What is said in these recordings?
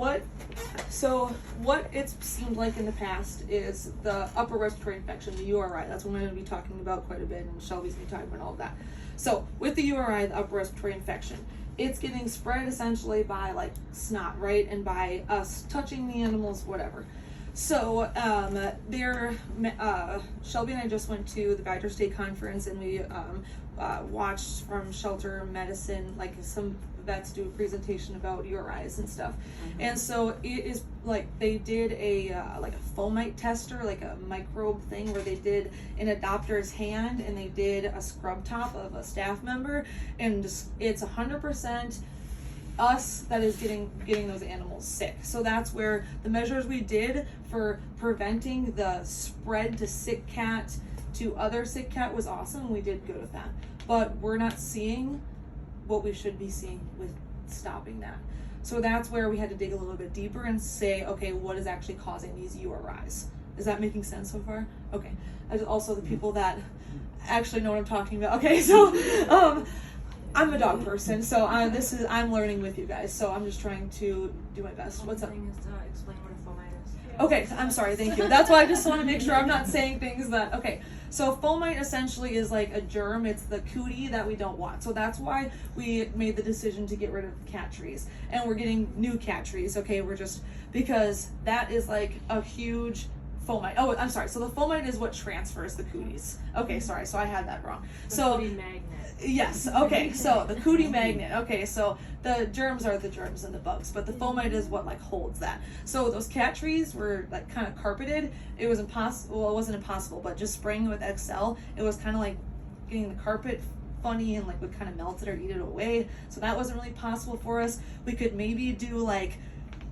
What it's seemed like in the past is the upper respiratory infection, the URI. That's what we're going to be talking about quite a bit, and Shelby's going to be talking about all of that. So with the URI, the upper respiratory infection, it's getting spread essentially by like snot, right? And by us touching the animals, whatever. So Shelby and I just went to the Guider State Conference, and we watched from shelter medicine, like some vets do a presentation about URIs and stuff. Mm-hmm. And so it is like they did a like a fomite tester, like a microbe thing where they did in a doctor's hand, and they did a scrub top of a staff member, and it's 100% us that is getting those animals sick. So that's where the measures we did for preventing the spread to sick cat to other sick cat was awesome. We did good with that, but we're not seeing what we should be seeing with stopping that. So that's where we had to dig a little bit deeper and say, okay, what is actually causing these URIs? Is that making sense so far? Okay. Also, the people that actually know what I'm talking about. Okay, so I'm a dog person, so I'm learning with you guys. So I'm just trying to do my best. What's up? Thing is to explain what a fomite is. Okay, I'm sorry. Thank you. That's why I just want to make sure I'm not saying things that. Okay. So fomite essentially is like a germ. It's the cootie that we don't want. So that's why we made the decision to get rid of the cat trees. And we're getting new cat trees, okay? Because that is like a huge fomite. Oh, I'm sorry. So the fomite is what transfers the cooties. Okay, sorry. So I had that wrong. The cootie magnet. Yes, okay, so the cootie magnet. Okay, so the germs are the germs and the bugs, but the fomite is what like holds that. So those cat trees were like kind of carpeted. It was impossible. Well, it wasn't impossible, but just spraying with XL, it was kind of like getting the carpet funny and like would kind of melt it or eat it away. So that wasn't really possible for us. We could maybe do like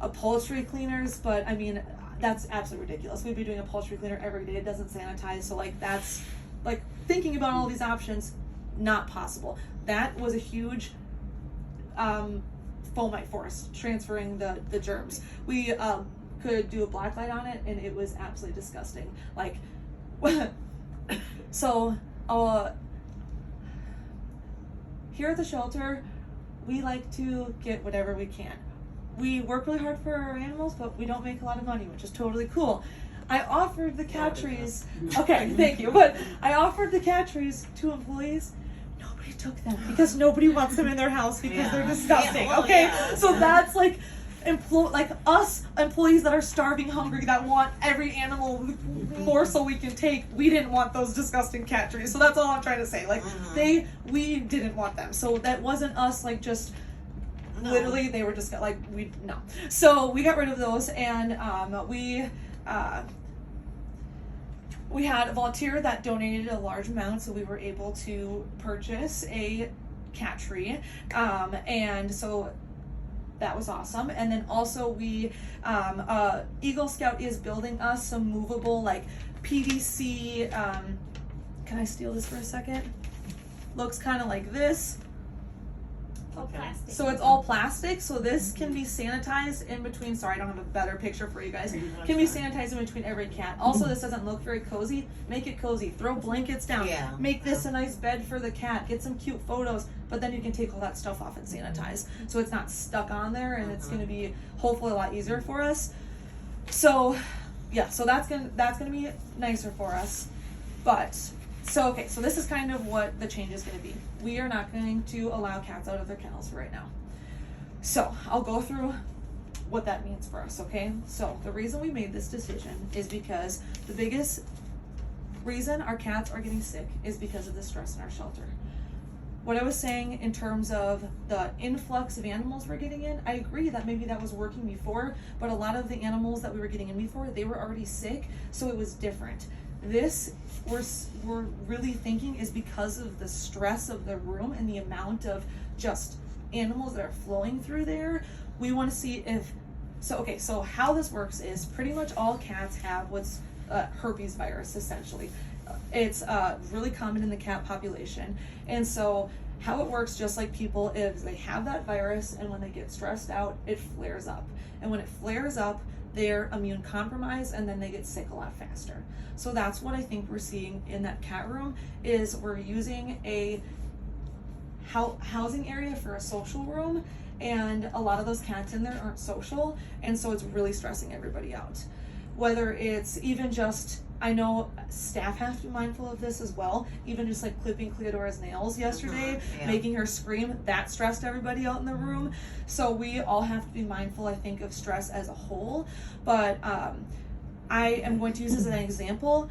upholstery cleaners, but I mean, that's absolutely ridiculous. We'd be doing upholstery cleaner every day. It doesn't sanitize. So like that's like thinking about all these options, not possible. That was a huge fomite for us, transferring the germs. We could do a black light on it, and it was absolutely disgusting. Like, so here at the shelter, we like to get whatever we can. We work really hard for our animals, but we don't make a lot of money, which is totally cool. I offered the cat trees. Okay, thank you. But I offered the cat trees to employees. Nobody took them because nobody wants them in their house because they're disgusting. Yeah, well, okay, yeah. So that's like us employees that are starving, hungry, that want every animal morsel we can take. We didn't want those disgusting cat trees. So that's all I'm trying to say. Like we didn't want them. So that wasn't us like just. No. Literally, they were just no. So we got rid of those, and we had a volunteer that donated a large amount, so we were able to purchase a cat tree, and so that was awesome. And then also we Eagle Scout is building us some movable like PVC. Can I steal this for a second? Looks kind of like this. Plastic. So it's all plastic, so this can be sanitized in between. Sorry, I don't have a better picture for you guys. Can be sanitized in between every cat. Also, this doesn't look very cozy. Make it cozy. Throw blankets down. Yeah. Make this a nice bed for the cat. Get some cute photos, but then you can take all that stuff off and sanitize. So it's not stuck on there, and it's going to be hopefully a lot easier for us. So, yeah, so that's gonna be nicer for us. But so this is kind of what the change is going to be. We are not going to allow cats out of their kennels right now. So I'll go through what that means for us, okay? So the reason we made this decision is because the biggest reason our cats are getting sick is because of the stress in our shelter. What I was saying in terms of the influx of animals we're getting in, I agree that maybe that was working before, but a lot of the animals that we were getting in before, they were already sick, so it was different. This we're really thinking is because of the stress of the room and the amount of just animals that are flowing through there. We want to see if so how this works is pretty much all cats have what's herpes virus essentially. It's really common in the cat population, and so how it works, just like people, is they have that virus, and when they get stressed out, it flares up, and when it flares up, they're immune compromised, and then they get sick a lot faster. So that's what I think we're seeing in that cat room, is we're using a housing area for a social room, and a lot of those cats in there aren't social, and so it's really stressing everybody out. Whether it's even just, I know staff have to be mindful of this as well, even just like clipping Cleodora's nails yesterday, Yeah. making her scream, that stressed everybody out in the room. So we all have to be mindful, I think, of stress as a whole. But I am going to use this as an example.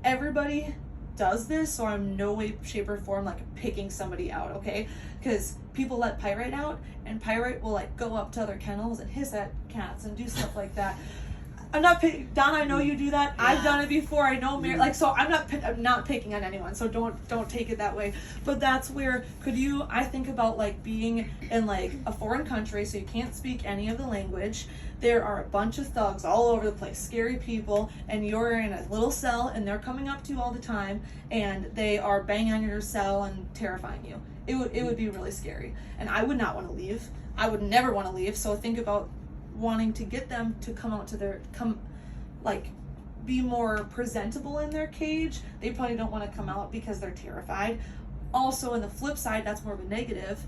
Everybody does this, so I'm no way, shape, or form like picking somebody out, okay? Because people let Pyrite out, and Pyrite will like go up to other kennels and hiss at cats and do stuff like that. I'm not Donna, I know you do that. Yeah. I've done it before. I know Mary, like, so I'm not picking on anyone. So don't take it that way. But that's where I think about like being in like a foreign country, so you can't speak any of the language. There are a bunch of thugs all over the place, scary people, and you're in a little cell, and they're coming up to you all the time, and they are banging on your cell and terrifying you. It would be really scary, and I would not want to leave. I would never want to leave. So think about wanting to get them to come out to be more presentable in their cage. They probably don't want to come out because they're terrified. Also, on the flip side, that's more of a negative.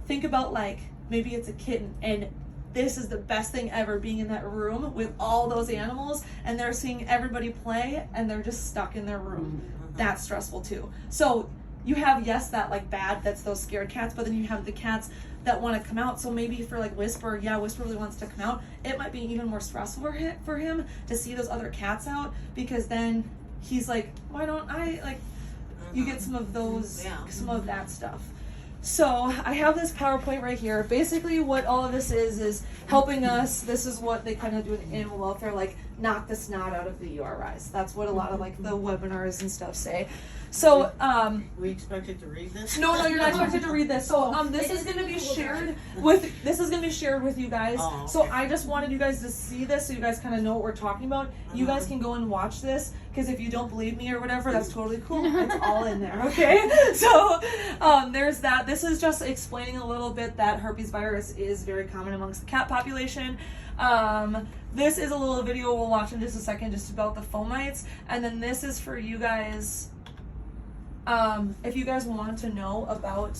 Think about like maybe it's a kitten, and this is the best thing ever, being in that room with all those animals, and they're seeing everybody play, and they're just stuck in their room. That's stressful too. So you have, yes, that like bad, that's those scared cats, but then you have the cats that want to come out. So maybe for like Whisper, Whisper really wants to come out. It might be even more stressful for him to see those other cats out, because then he's like, why don't I, like, you get some of those, some of that stuff. So I have this PowerPoint right here. Basically what all of this is helping us. This is what they kind of do in animal welfare, like knock the snot out of the URIs. That's what a lot of like the webinars and stuff say. So we expected to read this? No, you're not expected to read this. So this is going to be shared with you guys. Oh, okay. So I just wanted you guys to see this, so you guys kind of know what we're talking about. You guys can go and watch this, because if you don't believe me or whatever, that's totally cool. It's all in there, okay? So there's that. This is just explaining a little bit that herpes virus is very common amongst the cat population. This is a little video we'll watch in just a second, just about the fomites, and then this is for you guys. If you guys want to know about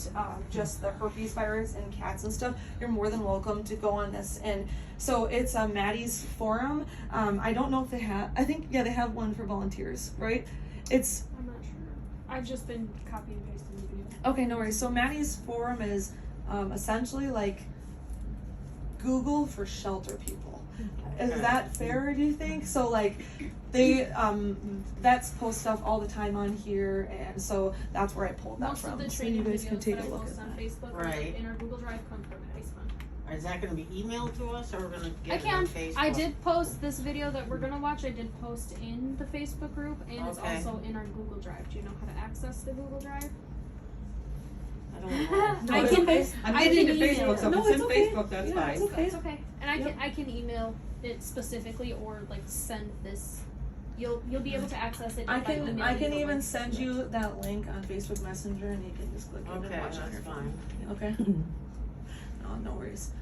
just the herpes virus in cats and stuff, you're more than welcome to go on this. And so it's Maddie's forum. I don't know if they have, I think, they have one for volunteers, right? I'm not sure. I've just been copying and pasting the video. Okay, no worries. So Maddie's forum is essentially like Google for shelter people. Is that fair, do you think? So like they vets post stuff all the time on here, and so that's where I pulled that Most from. of the So training you guys can videos take that a I look post at on that. Facebook Right. or in our Google Drive come from Maddie's Fund. Is that going to be emailed to us, or we're going to I get it on can. Facebook? I did post this video that we're gonna watch. I did post in the Facebook group, and it's Okay. also in our Google Drive. Do you know how to access the Google Drive? I don't know. No, I it's can. okay. I'm I getting can to email Facebook, so it. if No, it's in it's okay. Facebook, that's Yeah, fine. it's okay. It's okay. And Yep. I can email it specifically, or like send this. You'll be able to access it. I by can emailing the even link. send you that link on Facebook Messenger, and you can just click it Okay, and watch it on that's your fine. phone. Okay. No worries.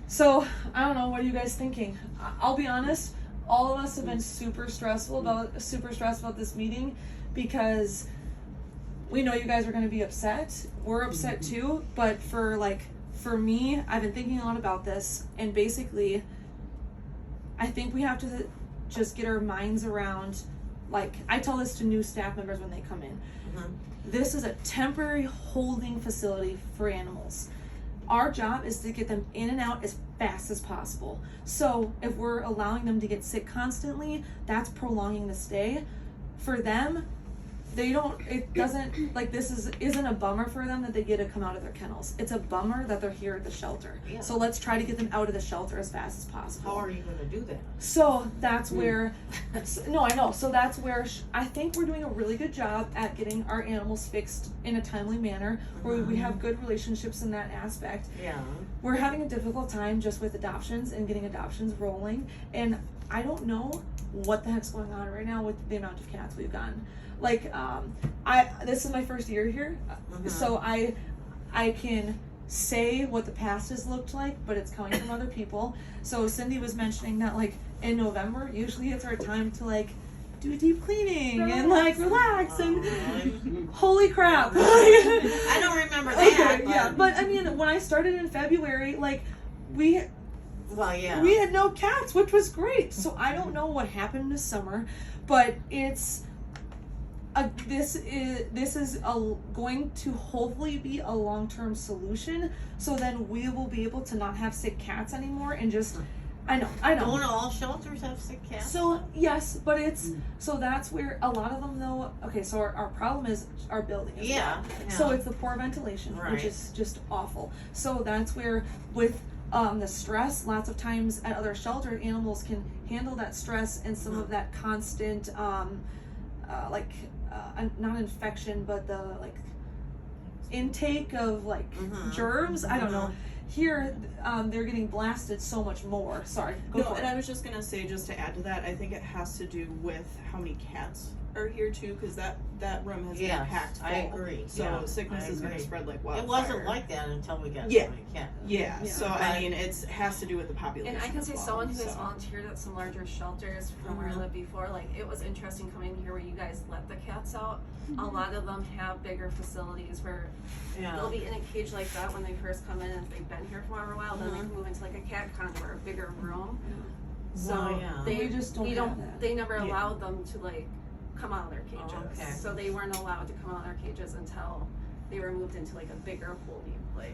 So I don't know. What are you guys thinking? I'll be honest. All of us have been super stressed about this meeting, because we know you guys are going to be upset. We're upset too. But for me, I've been thinking a lot about this, and basically, I think we have to just get our minds around, like, I tell this to new staff members when they come in. This is a temporary holding facility for animals. Our job is to get them in and out as fast as possible. So if we're allowing them to get sick constantly, that's prolonging the stay. For them, isn't a bummer for them that they get to come out of their kennels. It's a bummer that they're here at the shelter. Yeah. So let's try to get them out of the shelter as fast as possible. How are you going to do that? So that's where, no, I know. So that's where I think we're doing a really good job at getting our animals fixed in a timely manner, where we have good relationships in that aspect. Yeah. We're having a difficult time just with adoptions and getting adoptions rolling, and I don't know what the heck's going on right now with the amount of cats we've gotten. Like, this is my first year here, so I can say what the past has looked like, but it's coming from other people. So Cindy was mentioning that, like, in November, usually it's our time to, like, do a deep cleaning and like relax and Oh, holy crap. I don't remember that. Okay, yeah, but I mean, when I started in February, like we Yeah. we had no cats, which was great. So I don't know what happened this summer, but it's this is going to hopefully be a long-term solution. So then we will be able to not have sick cats anymore and just. I know. Don't all shelters have sick cats? So yes, but it's so that's where a lot of them though. Okay, so our problem is our building. As Yeah. well. So it's the poor ventilation, Right. which is just awful. So that's where with the stress, lots of times at other shelter, animals can handle that stress and some of that constant, not infection, but the like intake of like germs. I don't know. Here, they're getting blasted so much more. Sorry, go No, for and it. I was just gonna say, just to add to that, I think it has to do with how many cats are here too, because that room has been packed full. I agree. So Yeah, sickness I is gonna agree. spread like wildfire. It wasn't like that until we got Yeah. so many cats. Yeah, Yeah. so I mean, it has to do with the population. And I can as say well, someone who has so. volunteered at some larger shelters from where I lived before, like it was interesting coming here where you guys let the cats out. A lot of them have bigger facilities where they'll be in a cage like that when they first come in, and if they've been here for a while, then they can move into like a cat condo or a bigger room. So Well, yeah. they We just don't we have that. they never Yeah. allowed them to like come out of their cages. Oh, okay. So they weren't allowed to come out of their cages until they were moved into like a bigger holding place.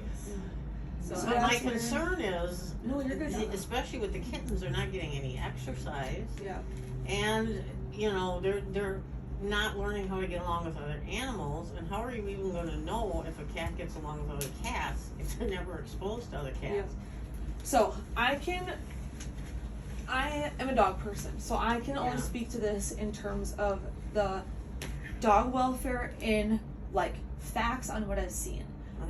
So So But my that's where- concern is, No, you're good. especially with the kittens, they're not getting any exercise, Yeah. and you know they're not learning how to get along with other animals. And how are you even going to know if a cat gets along with other cats if they're never exposed to other cats? Yeah. So I am a dog person, so I can only Yeah. speak to this in terms of the dog welfare in like facts on what I've seen.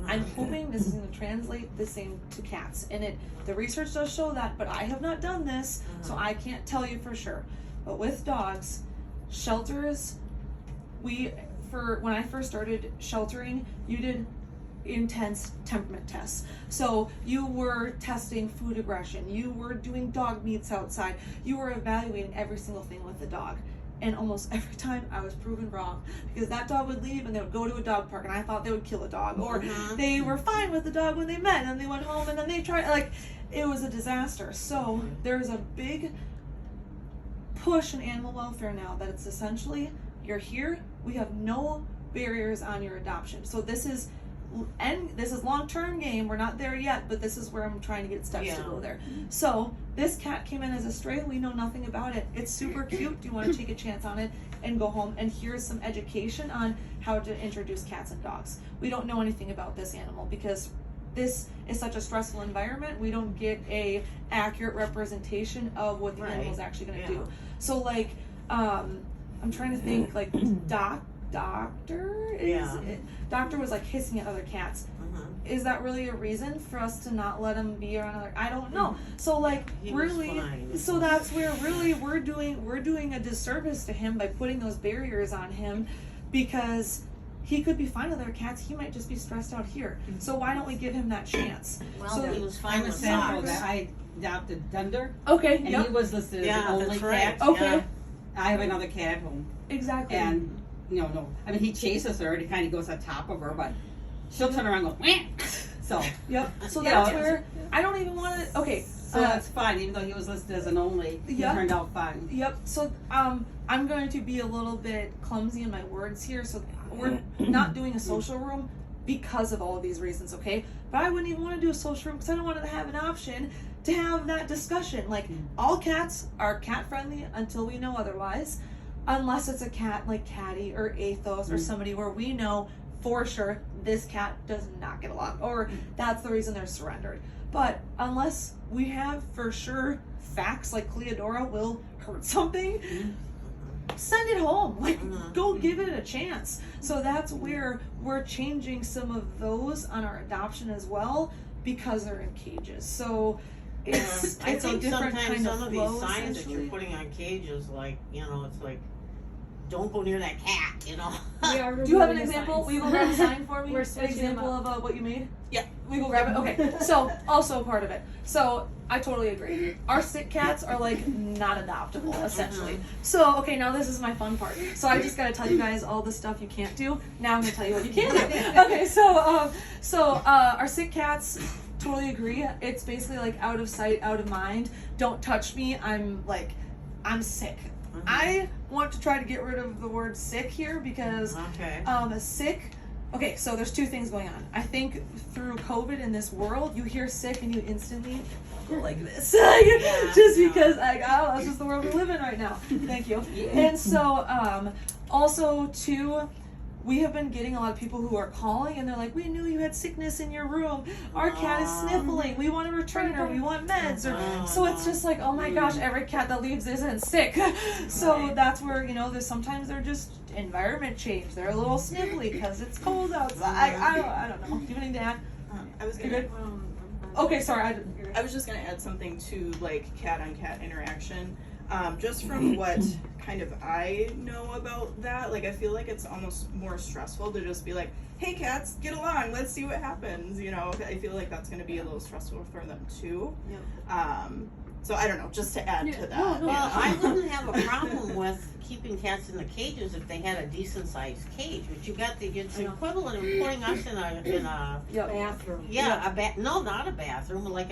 I'm hoping this is going to translate the same to cats, and the research does show that, but I have not done this, so I can't tell you for sure. But with dogs, shelters, when I first started sheltering, you did intense temperament tests. So you were testing food aggression, you were doing dog meets outside, you were evaluating every single thing with the dog. And almost every time I was proven wrong, because that dog would leave and they would go to a dog park and I thought they would kill a dog, or they were fine with the dog when they met and they went home and then they tried, like, it was a disaster. So there's a big push in animal welfare now that it's essentially, you're here, we have no barriers on your adoption. So this is long-term game. We're not there yet, but this is where I'm trying to get steps to go there. So this cat came in as a stray. We know nothing about it. It's super cute. Do you want to take a chance on it and go home? And here's some education on how to introduce cats and dogs. We don't know anything about this animal because this is such a stressful environment. We don't get a accurate representation of what the animal's actually going to do. So like, I'm trying to think, like Doctor was like hissing at other cats. Is that really a reason for us to not let him be around other? I don't know. So like He was really, fine. so that's where really we're doing a disservice to him by putting those barriers on him, because he could be fine with other cats. He might just be stressed out here. So why don't we give him that chance? Well, So He was fine I'm a with sample socks. that I adopted Thunder, okay, and yep, he was listed as Yeah, an only that's right. cat. okay, Yeah. I have another cat at home, exactly. and no. I mean, he chases her and he kind of goes on top of her, but she'll turn around and go, "Wah!" So, Yep. So Yeah, that's it's- where I don't even want to. Okay. so that's fine. Even though he was listed as an only, he Yeah. turned out fine. Yep. So I'm going to be a little bit clumsy in my words here. So we're not doing a social room because of all of these reasons, okay? But I wouldn't even want to do a social room because I don't want to have an option to have that discussion. Like, all cats are cat friendly until we know otherwise, unless it's a cat like Caddy or Athos or somebody where we know for sure this cat does not get along, or that's the reason they're surrendered. But unless we have for sure facts like Cleodora will hurt something, send it home. Like, go give it a chance. So that's where we're changing some of those on our adoption as well, because they're in cages. So it's I it's a think different sometimes kind some of of flow, these signs that you're essentially. putting on cages, like, it's like, don't go near that cat, We are Do you have an removing the example? signs. Will you go grab a sign for me? We're An switching them example up. of what you made? We go grab it? Okay. So, also a part of it. So, I totally agree. Our sick cats are like not adoptable, essentially. So, okay, now this is my fun part. So, I just gotta tell you guys all the stuff you can't do. Now I'm gonna tell you what you can do. Okay, so our sick cats, totally agree. It's basically like out of sight, out of mind. Don't touch me. I'm sick. I want to try to get rid of the word sick here because sick. Okay, so there's two things going on. I think through COVID in this world, you hear sick and you instantly go like this, just because that's just the world we live in right now. Thank you. And so also too, we have been getting a lot of people who are calling and they're like, we knew you had sickness in your room. Our cat is sniffling. We want a retrainer. We want meds. So it's just like, oh my gosh, every cat that leaves isn't sick. So that's where, there's sometimes they're just environment change. They're a little sniffly because it's cold outside. I don't know. Do you have anything to add? I was You're gonna. good? Okay, sorry. I was just gonna add something to like cat on cat interaction. Just from what kind of I know about that, like I feel like it's almost more stressful to just be like, hey cats, get along, let's see what happens, I feel like that's gonna be a little stressful for them too. So I don't know, just to add to that. Well, I wouldn't have a problem with keeping cats in the cages if they had a decent sized cage, but it's equivalent of putting us in a bathroom. No, not a bathroom, like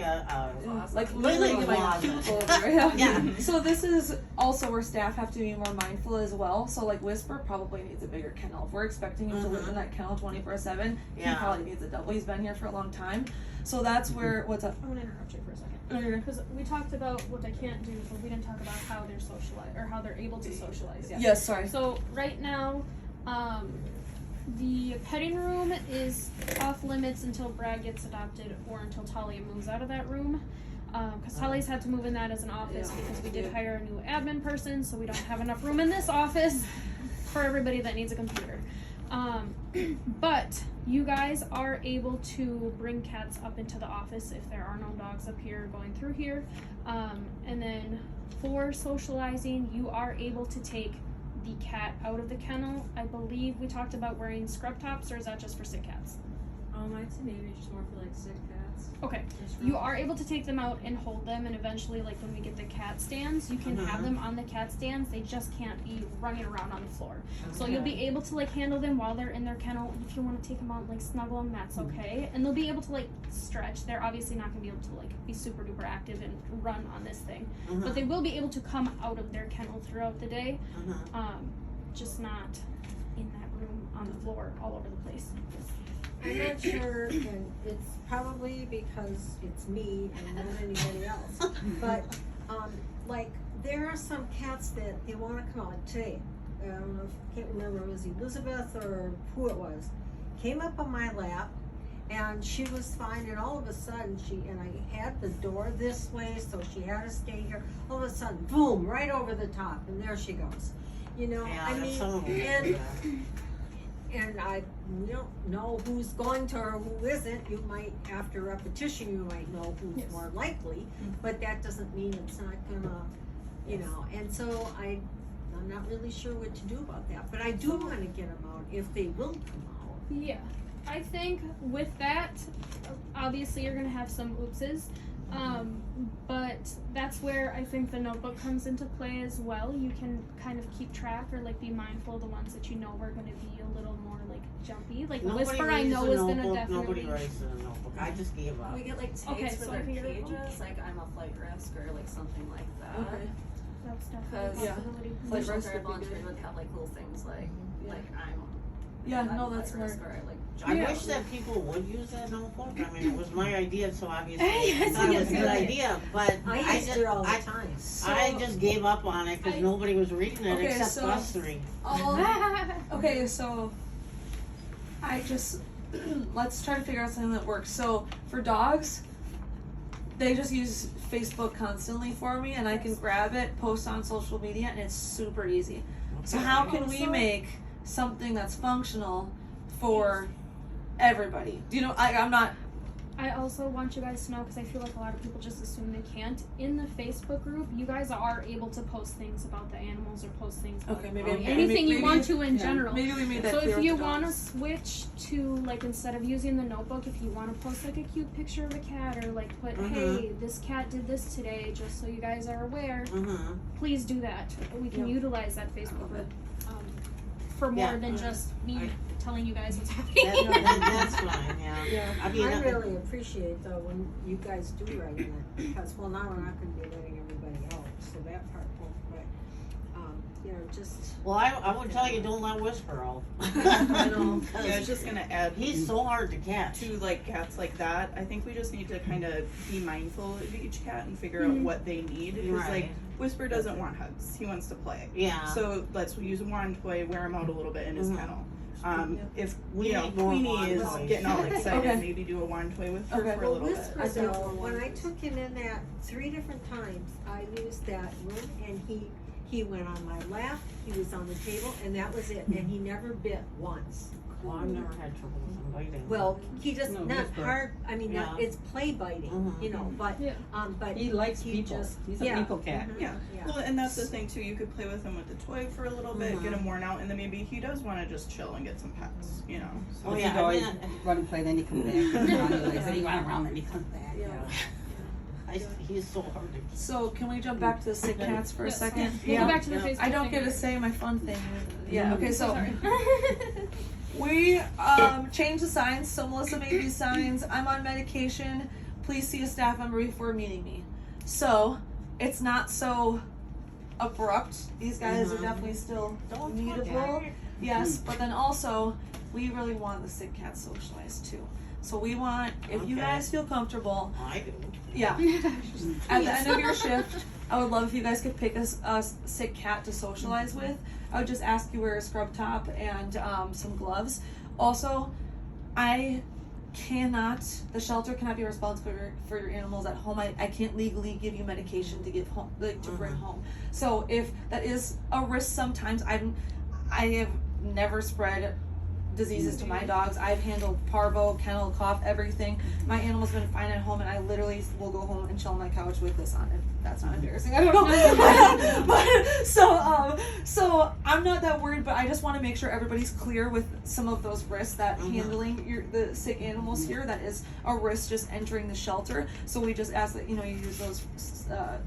like literally Lily my closet. cubicle over here. Yeah. So this is also where staff have to be more mindful as well. So like Whisper probably needs a bigger kennel. If we're expecting him to live in that kennel 24/7, he probably needs a double. He's been here for a long time. So that's where what's up? I'm gonna interrupt you for a second. Okay. Because we talked about what I can't do, but we didn't talk about how they're socialized or how they're able to socialize yet. Yes, sorry. So right now, the petting room is off limits until Brad gets adopted or until Talia moves out of that room. Because Talia's had to move in that as an office because we did hire a new admin person, so we don't have enough room in this office for everybody that needs a computer. But you guys are able to bring cats up into the office if there are no dogs up here going through here. And then for socializing, you are able to take the cat out of the kennel. I believe we talked about wearing scrub tops, or is that just for sick cats? I'd say maybe just more for like sick cats. Okay, you are able to take them out and hold them, and eventually, like when we get the cat stands, you can have them on the cat stands. They just can't be running around on the floor. So you'll be able to like handle them while they're in their kennel. If you want to take them out, like snuggle them, that's okay. And they'll be able to like stretch. They're obviously not gonna be able to like be super duper active and run on this thing, but they will be able to come out of their kennel throughout the day. Just not in that room on the floor all over the place. I'm not sure, and it's probably because it's me and not anybody else. But like there are some cats that they want to come out today. I don't know, can't remember if it was Elizabeth or who it was. Came up on my lap, and she was fine. And all of a sudden, I had the door this way, so she had to stay here. All of a sudden, boom, right over the top, and there she goes. And I don't know who's going to or who isn't. You might, after repetition, you might know who's more likely, but that doesn't mean it's not gonna, And so I'm not really sure what to do about that. But I do want to get them out if they will come out. Yeah, I think with that, obviously you're gonna have some oopses. But that's where I think the notebook comes into play as well. You can kind of keep track or like be mindful of the ones that you know are going to be a little more like jumpy. Like Whisper, I know is going to definitely. Nobody writes in a notebook. I just gave up. We get like tags Okay, for so their I can get it. cages, like I'm a flight risk or like something like that. Okay. That's definitely a possibility. Flight The risk shelter would be volunteer good. would have like little things like I'm. Yeah, I'm no, a that's flight risk smart. or, like, I Yeah. wish that people would use that notebook. I mean, it was my idea, so obviously Yes, it was yes, a good yes. idea. But I used it all the time. I just gave up on it because nobody was reading it Okay, except so- us three. Okay, so I just let's try to figure out something that works. So for dogs, they just use Facebook constantly for me, and I can grab it, post on social media, and it's super easy. So how can we make something that's functional for everybody? Do you know? I'm not I also want you guys to know, because I feel like a lot of people just assume they can't. In the Facebook group, you guys are able to post things about the animals or post things about Okay, maybe anything you want to in general. Maybe we made that So clear if with you the want to dogs. switch to, like, instead of using the notebook, if you want to post like a cute picture of a cat, or like put, hey, this cat did this today, just so you guys are aware, please do that. We can utilize that Facebook group for more than just me telling you guys what's happening. That's fine, yeah. I mean, I really appreciate though when you guys do write in it, because, well, now we're not gonna be letting everybody out, so that part won't, but, you know, just. well, I would tell you, don't let Whisper out. I know. Yeah, I was just gonna add He's so hard to catch. to like cats like that. I think we just need to kind of be mindful of each cat and figure out what they need. Because like Right. Whisper doesn't want hugs; he wants to play. Yeah. So let's use a wand toy, wear him out a little bit in his kennel. If We you know need more Queenie wand is toys. getting all excited, Okay. maybe do a wand toy with her Okay. for a Well, little bit. Whisper I do though, want when I one. took him in that 3 different times, I used that room and he went on my lap, he was on the table, and that was it, and he never bit once. Well, I've never had trouble with him biting. Well, he just, No, not Whisper. hard, I mean, not, Yeah. it's play biting, you know, but, Yeah. but. He likes he people. just- He's a yeah. people cat. Yeah. Yeah. Well, and that's the thing too. You could play with him with the toy for a little bit, get him worn out, and then maybe he does want to just chill and get some pets. You know. So Oh, He'd yeah, I always mean, run and play, then he comes back. Then he run around, then he comes back. Yeah. he's so hard to keep. So can we jump back to the sick cats for a Yes. second? We'll go back to the Yeah. Facebook I don't thing get to later. say my fun thing. Yeah. Okay. So Sorry. we changed the signs. So Melissa made these signs. I'm on medication. Please see a staff member before meeting me. So it's not so abrupt. These guys are definitely still Don't meetable. Yes, but then also we really want the sick cats socialized too. So we want, if you Okay. guys feel comfortable, I do. yeah. At the end of your shift, I would love if you guys could pick a sick cat to socialize with. I would just ask you wear a scrub top and some gloves. Also, the shelter cannot be responsible for your animals at home. I can't legally give you medication to give home, like to bring home. So if that is a risk sometimes, I have never spread diseases to my dogs. I've handled parvo, kennel, cough, everything. My animal's been fine at home, and I literally will go home and chill on my couch with this on. If that's not embarrassing, I don't know. But so I'm not that worried, but I just want to make sure everybody's clear with some of those risks that handling the sick animals here. That is a risk just entering the shelter. So we just ask that you use those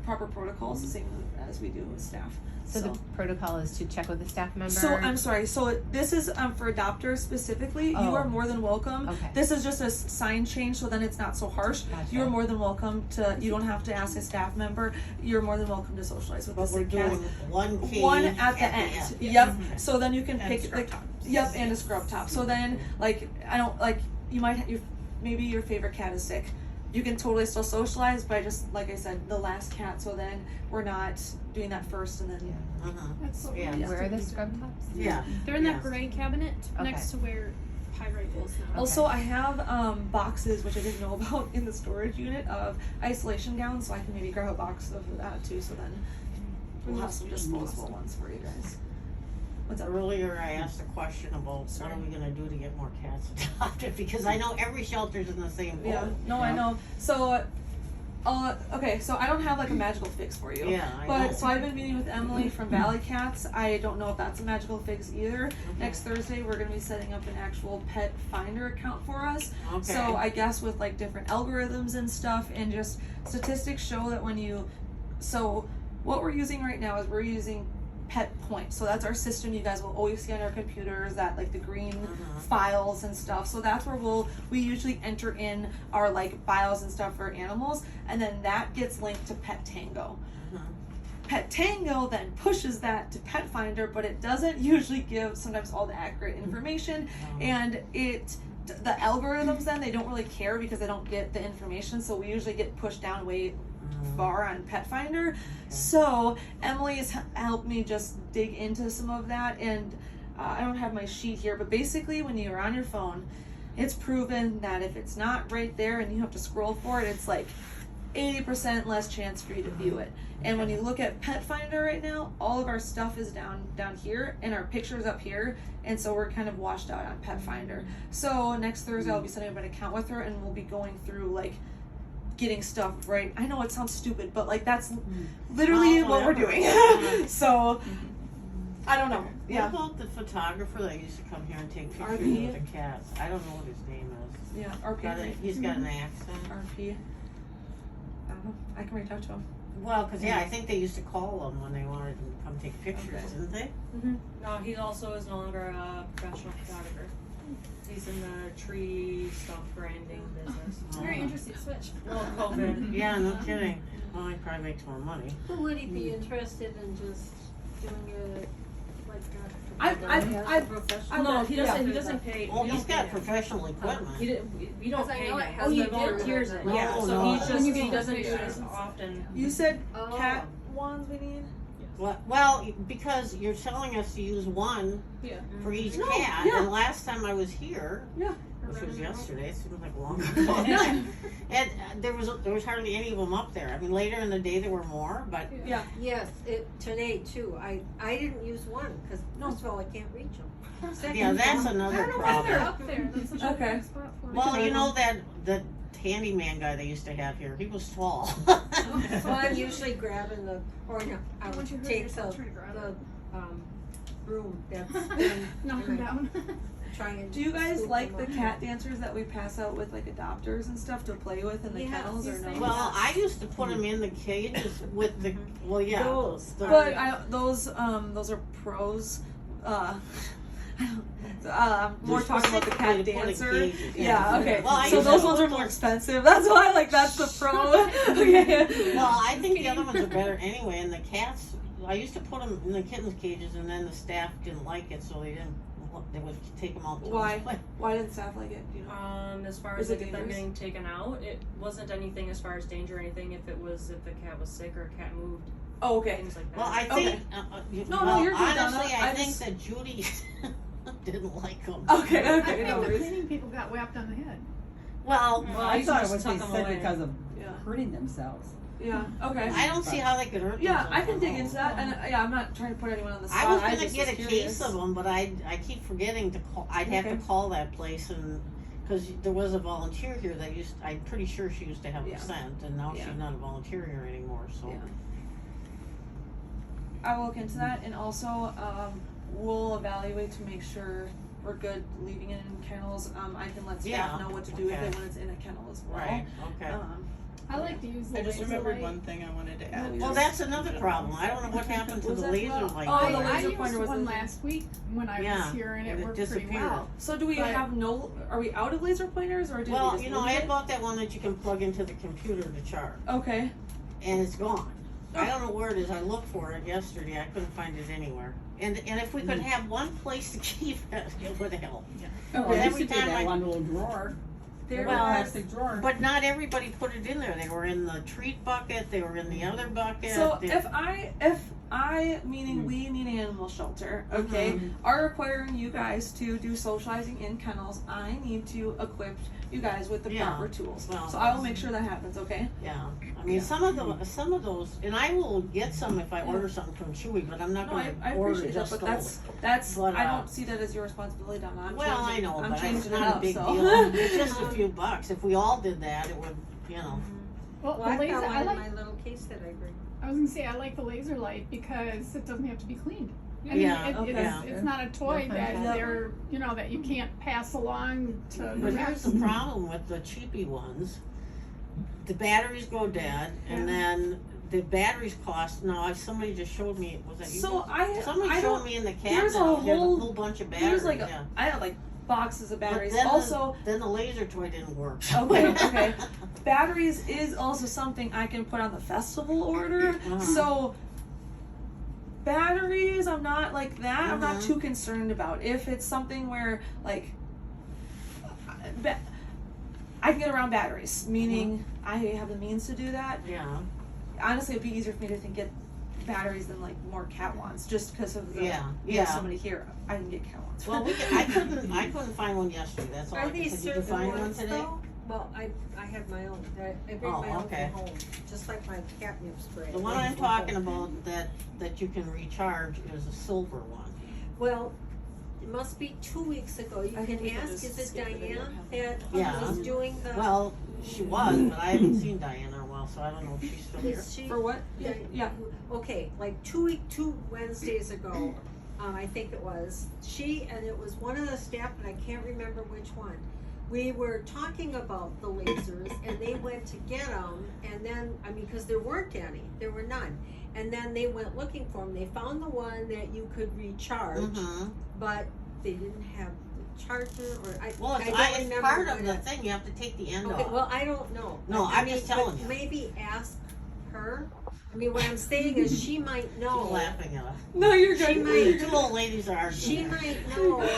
proper protocols, the same as we do with staff. So the protocol is to check with the staff member. So I'm sorry. So this is for adopters specifically. You Oh. are more than welcome. Okay. This is just a sign change, so then it's not so harsh. Gotcha. You are more than welcome to. You don't have to ask a staff member. You're more than welcome to socialize with But the we're sick doing cat. one cage One at the end. Yeah. Yep. So then you can And pick scrub like. tops. Yep, and a scrub top. So then I don't you might maybe your favorite cat is sick. You can totally still socialize, but I just like I said, the last cat. So then we're not doing that first, and then That's so Yeah. cool. Where are the scrub tops? Yeah. They're in that Yes. gray cabinet Okay. next to where Pie Rifles. Also, I have boxes, which I didn't know about, in the storage unit of isolation gowns, so I can maybe grab a box of that too. So then we'll have some disposable ones for you guys. What's up? Earlier, I asked a question about what are we gonna do to get more cats adopted, because I know every shelter's in the same boat. Yeah, no, I know. So, okay, so I don't have like a magical fix for you. Yeah, I But know. so I've been meeting with Emily from Valley Cats. I don't know if that's a magical fix either. Next Thursday, we're gonna be setting up an actual pet finder account for us. Okay. So I guess with like different algorithms and stuff, and just statistics show that so what we're using right now is we're using Pet Point. So that's our system you guys will always see on our computers, that like the green files and stuff. So that's where we usually enter in our like bios and stuff for animals, and then that gets linked to Pet Tango. Pet Tango then pushes that to Pet Finder, but it doesn't usually give sometimes all the accurate information, and the algorithms then they don't really care because they don't get the information, so we usually get pushed down way far on Pet Finder. So Emily has helped me just dig into some of that, and I don't have my sheet here, but basically when you're on your phone, it's proven that if it's not right there and you have to scroll for it, it's like 80% less chance for you to view it. And when you look at Pet Finder right now, all of our stuff is down here and our pictures up here, and so we're kind of washed out on Pet Finder. So next Thursday I'll be setting up an account with her, and we'll be going through like getting stuff right. I know it sounds stupid, but like that's literally Well, what we're whatever. doing. Yeah. So I don't know. Yeah. What about the photographer that used to come here and take pictures RP? of the cats? I don't know what his name is. Yeah. RP. He's got an accent. RP. I don't know. I can reach out to him. Well, because I think they used to call him when they wanted him to come take pictures, Okay. didn't they? No, he also is no longer a professional photographer. He's in the tree stump grinding business. It's a very interesting switch. Well, COVID. Yeah, no kidding. Well, he probably makes more money. But would he be interested in just doing it like I- a professional? No, he doesn't. Yeah. He doesn't pay. Oh, we he's don't got pay him. professional equipment. He didn't. We don't Because I pay know it him. has Oh, he the volunteers it. volunteer. Yeah, Oh, so no. he just You get doesn't do it pictures. as often. You said Oh. cat wands we need? Well, because you're telling us to use one Yeah. for each No, cat, yeah. and last time I was here, Yeah. which was yesterday, it seems like a long ago. And there was hardly any of them up there. I mean, later in the day there were more, but Yeah. Yes, today too. I didn't use one because first of all I can't reach them. Second yeah, of that's all, another They're problem. up there. That's such a Okay. good spot for it. Well, you know that the handyman guy they used to have here, he was tall. So I'm usually grabbing I would Once you hurt take yourself, try to grab it. the broom that's Knock them down. try and Do you guys scoop like them the up. cat dancers that we pass out with like adopters and stuff to play with in the Yes, kennels or these no? things. Well, I used to put them in the cages with the, well, yeah. Those. But those are pros. More They're talking about the cat specifically to put in dancer. cages, Yeah, okay. Well, I So used those to ones put are more those- expensive. That's why that's the pro. Okay. Well, I think the other ones are better anyway, and the cats, I used to put them in the kittens' cages, and then the staff didn't like it, so they would take them out. to Why? play. Why didn't staff like it? Do you know? As far Is as it like them dangerous? getting taken out, it wasn't anything as far as danger or anything. If the cat was sick or a cat moved, Oh, okay. things like that. Well, I think, No, you're good, Donna. honestly, I I think just- that Judy didn't like them. Okay, I okay, think no the worries. cleaning people got whapped on the head. Well, Well, I used thought to it was just they tuck 'em said away. because of Yeah. hurting themselves. Yeah. Okay. I don't see how they could hurt Yeah, themselves. I can dig into that, and yeah, I'm not trying to put anyone on the spot. I was gonna just get was a curious. case of them, but I keep forgetting to call. I'd have Okay. to call that place, and because there was a volunteer here that I'm pretty sure she used to have Yeah. them sent, and now Yeah. she's not a volunteer here anymore. So Yeah. I will look into that, and also we'll evaluate to make sure we're good leaving it in kennels. I can let staff Yeah, know what to do with okay. it when it's in a kennel as well. right, okay. I like to use the I just laser remembered light. one thing I wanted to add. Well, that's another problem. I don't know what happened to Was the that laser about- light. Oh, I, the there. I laser used pointer was one in- last week when I Yeah, was here and it and it worked pretty disappeared. well. So do we But- have no? Are we out of laser pointers, or did we Well, just you know, lose I had it? bought that one that you can plug into the computer to charge, Okay. and it's gone. Oh. I don't know where it is. I looked for it yesterday. I couldn't find it anywhere. And if we could have one place to keep it, it would help. Well, Okay. it used every to be time that I- one little drawer, There little Well, plastic drawer. But not everybody put it in there. They were in the treat bucket. They were in the other bucket. So they- if I meaning we need an animal shelter, okay, Mhm. are requiring you guys to do socializing in kennels, I need to equip you guys with the Yeah. proper tools. Well, So I will make sure that happens, okay? yeah, I mean some of those, and I will get some if I order something from Chewy, but I'm not No, going I to order appreciate that, just but those. that's But, I don't see that as your responsibility, Donna. I'm Well, I changing, know, I'm but changing it's it not up, a big so. deal. It's just a few bucks. If we all did that, it would, you know. Well, Well, the I've laser, got one I in like. my little case that I bring. I was gonna say I like the laser light because it doesn't have to be cleaned. I mean, Yeah, it, okay. it's not a toy that Yeah. they're that you can't pass along to the But here's rest. the problem with the cheapy ones. The batteries go dead, and then the batteries cost. Now, if somebody just showed me, was that you? So Somebody I showed don't, me in the cabinet. there's a there's whole- whole bunch of batteries. there's like yeah. I have like boxes of But batteries. then Also, then the laser toy didn't work. Okay, okay. batteries is also something I can put on the festival order. Uh-huh. So batteries, I'm not like that. I'm not Mhm. too concerned about. If it's something where like I can get around batteries, meaning I have the means to do that. Yeah. Honestly, it'd be easier for me to get batteries than like more cat wands, just because of the Yeah, we have yeah. so many here. I can get cat wands. Well, I couldn't find one yesterday. That's all. Are these Did you certain find one ones today? though? Well, I had my own, I bring Oh, my own okay. from home, just like my catnip spray. The one I'm talking about that you can recharge is a silver one. Well, it must be 2 weeks ago, you I think we can can ask, just is it skip it and Diane not that Yeah. was doing the? Well, she was, but I haven't seen Diane in a while, so I don't know if she's still here. Is she? For what? Yeah. Okay, like 2 Wednesdays ago, I think it was, and it was one of the staff, but I can't remember which one. We were talking about the lasers and they went to get them and then, cause there weren't any, there were none. And then they went looking for them, they found the one that you could recharge, Mm-hmm. but they didn't have the charger or Well, I don't it's remember part what of the it- thing, you have to take the end Okay, off. well, I don't know. No, I I'm just but telling you. Maybe ask her. What I'm saying is she might She's know. laughing at us. No, you're She good. might- Two old ladies are She arguing. might know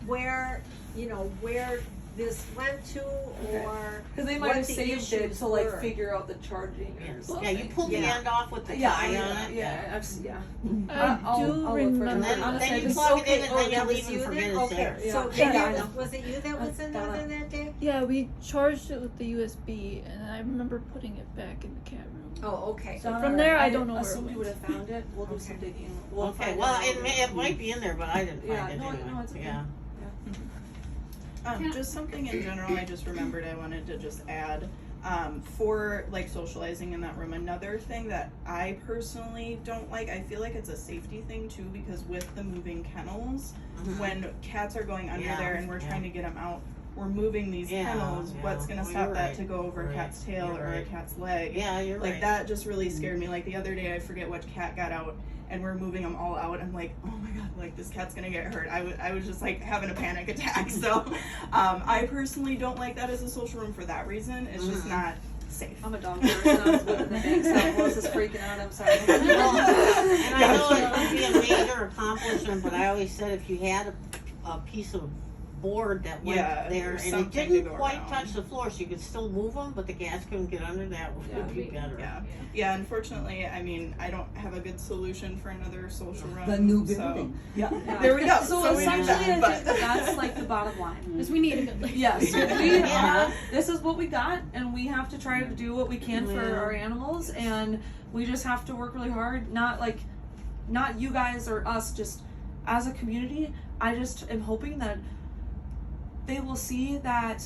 where, where this went to or Because they might what have the saved it issues to like were. figure out the charging or Yeah, something. you pull the Yeah. end off with the Yeah, tie on yeah, it. yeah, I've seen, yeah. I I'll do look for remember. it. And then, Honestly, then I you just- plug it in okay, and then that you was leave you and forget then? it's Okay, there. Yeah. so Yeah, maybe I it know. was it you that was in there Donna. then that day? Yeah, we charged it with the USB, and I remember putting it back in the cat room. Oh, okay. So from there, I don't know where it assumed you would went. have found it. We'll do some digging. We'll Okay, find well, out. it might be in there, but I didn't Yeah, find it no, anyway. no, it's okay. Yeah. Just something in general I just remembered I wanted to just add for like socializing in that room. Another thing that I personally don't like, I feel like it's a safety thing too, because with the moving kennels, Mhm. when cats are going under Yeah, there and we're yeah. trying to get them out, we're moving these Yeah, kennels. yeah. What's gonna Well, stop you're that right. to go over a Right. cat's tail You're or a right. cat's leg? Yeah, you're Like right. that just really scared me. Like the other day, I forget which cat got out, and we're moving them all out. I'm like, oh my god, like this cat's gonna get hurt. I was just like having a panic attack. So, I personally don't like that as a social room for that reason. It's just Mhm. not safe. I'm a dog person. I was putting the bank stuff. Melissa's is freaking out. I'm sorry. Well, and I know it would be a major accomplishment, but I always said if you had a piece of board that went Yeah, there or and it something to didn't go quite around. touch the floor, so you could still move them, but the cats couldn't get under that, would be better. Yeah. Yeah, unfortunately, I mean, I don't have a good solution for another social room. The new so- building. Yeah. Yeah. There we go. So, we need essentially, that, I but- think that's like the bottom line. Because we need a good lady. Yes, we Yeah. are. This is what we got, and we have to try to do what we can for Yeah. our animals, and we just have to work really hard. Not you guys or us, just as a community. I just am hoping that they will see that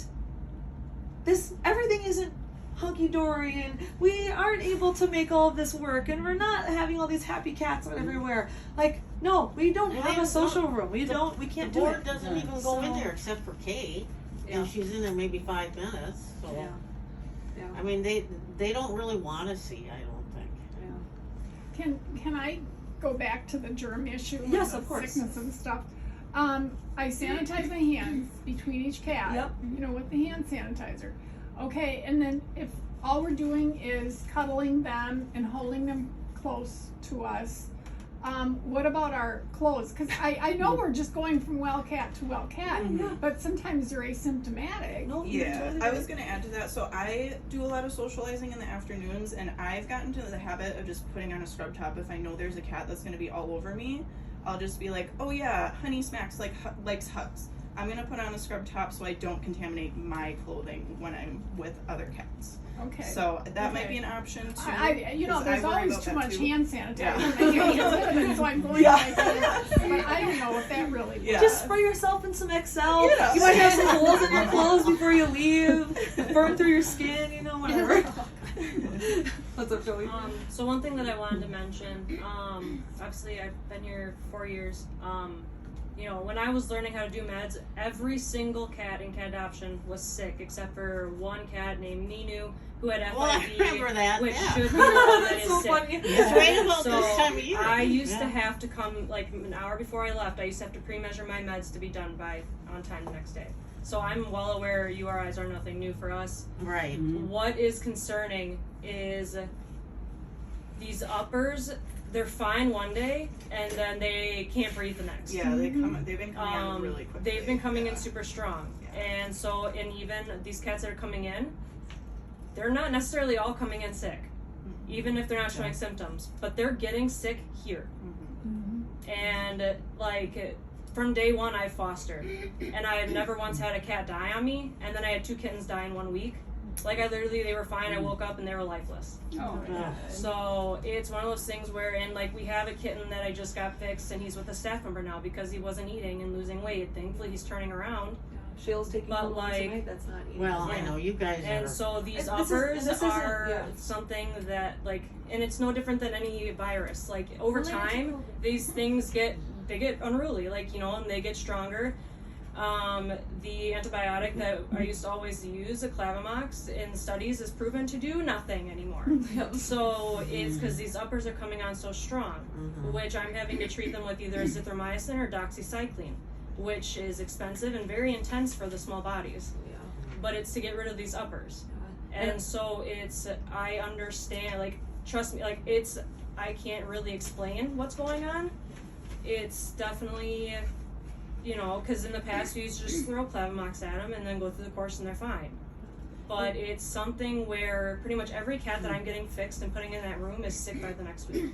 everything isn't hunky dory, and we aren't able to make all of this work, and we're not having all these happy cats everywhere. Like, no, we don't Well, have they a social don't- room. We can't The do board it. doesn't even go in So- there except for Kate, Yeah. and she's in there maybe 5 minutes, so. Yeah. Yeah. I mean, they don't really wanna see, I don't think. Can I go back to the germ issue? and Yes, the of course. Sickness and stuff. I sanitize my hands between each cat. Yep. With the hand sanitizer. Okay, and then if all we're doing is cuddling them and holding them close to us, what about our clothes? Because I know we're just going from well cat to well cat, but sometimes they're asymptomatic. No, you're Yeah, totally I right. was gonna add to that. So I do a lot of socializing in the afternoons, and I've gotten to the habit of just putting on a scrub top if I know there's a cat that's gonna be all over me. I'll just be like, oh yeah, Honey Smacks likes hugs. I'm gonna put on a scrub top so I don't contaminate my clothing when I'm with other cats. Okay. So that might Okay. be an option too. 'cause there's I worry always about too that much too. hand sanitizer Yeah. in my hands, so I'm going Yeah. like that. But I don't know if that really Yeah. Just spray yourself in some XL. Yeah. You might have some holes in your clothes before you leave. Burn through your skin, whatever. What's up, Joey? So one thing that I wanted to mention, obviously I've been here 4 years. When I was learning how to do meds, every single cat in cat adoption was sick except for one cat named Ninu who had FIV, Well, I remember that, which yeah. should be the one that That's is so sick. funny. It's right about So this time of year. I used Yeah. to have to come like an hour before I left. I used to have to pre-measure my meds to be done on time the next day. So I'm well aware URIs are nothing new for us. Right. What is concerning is these uppers. They're fine one day and then they can't breathe the next. Yeah, they've been coming on really quickly. They've been coming in Yeah. super strong. Yeah. And so, and even these cats that are coming in, they're not necessarily all coming in sick, even if they're not showing symptoms, but they're getting sick here. Mhm. And from day one I fostered, and I have never once had a cat die on me, and then I had 2 kittens die in 1 week. Like they were fine. I woke up and they were lifeless. Oh, Yeah. So it's one of those things where, and like we have a kitten that I just got fixed, and he's with a staff member now because he wasn't eating and losing weight. Thankfully, he's turning around. Shayla's taking But, home once a like- night, that's not easy. Well, I know you guys And are. so these And this is- uppers and this isn't- are yeah. something that like, and it's no different than any virus. Like over Related to time, COVID. these things get unruly, like, you know, and they get stronger. The antibiotic that I used to always use, Clavimox, in studies is proven to do nothing anymore. So it's because these uppers are coming on so strong, which I'm having to treat them with either azithromycin or doxycycline, which is expensive and very intense for the small bodies. But it's to get rid of these uppers. And so I understand, like, trust me, like, I can't really explain what's going on. It's definitely, you know, because in the past we used to just throw Clavimox at them and then go through the course and they're fine. But it's something where pretty much every cat that I'm getting fixed and putting in that room is sick by the next week.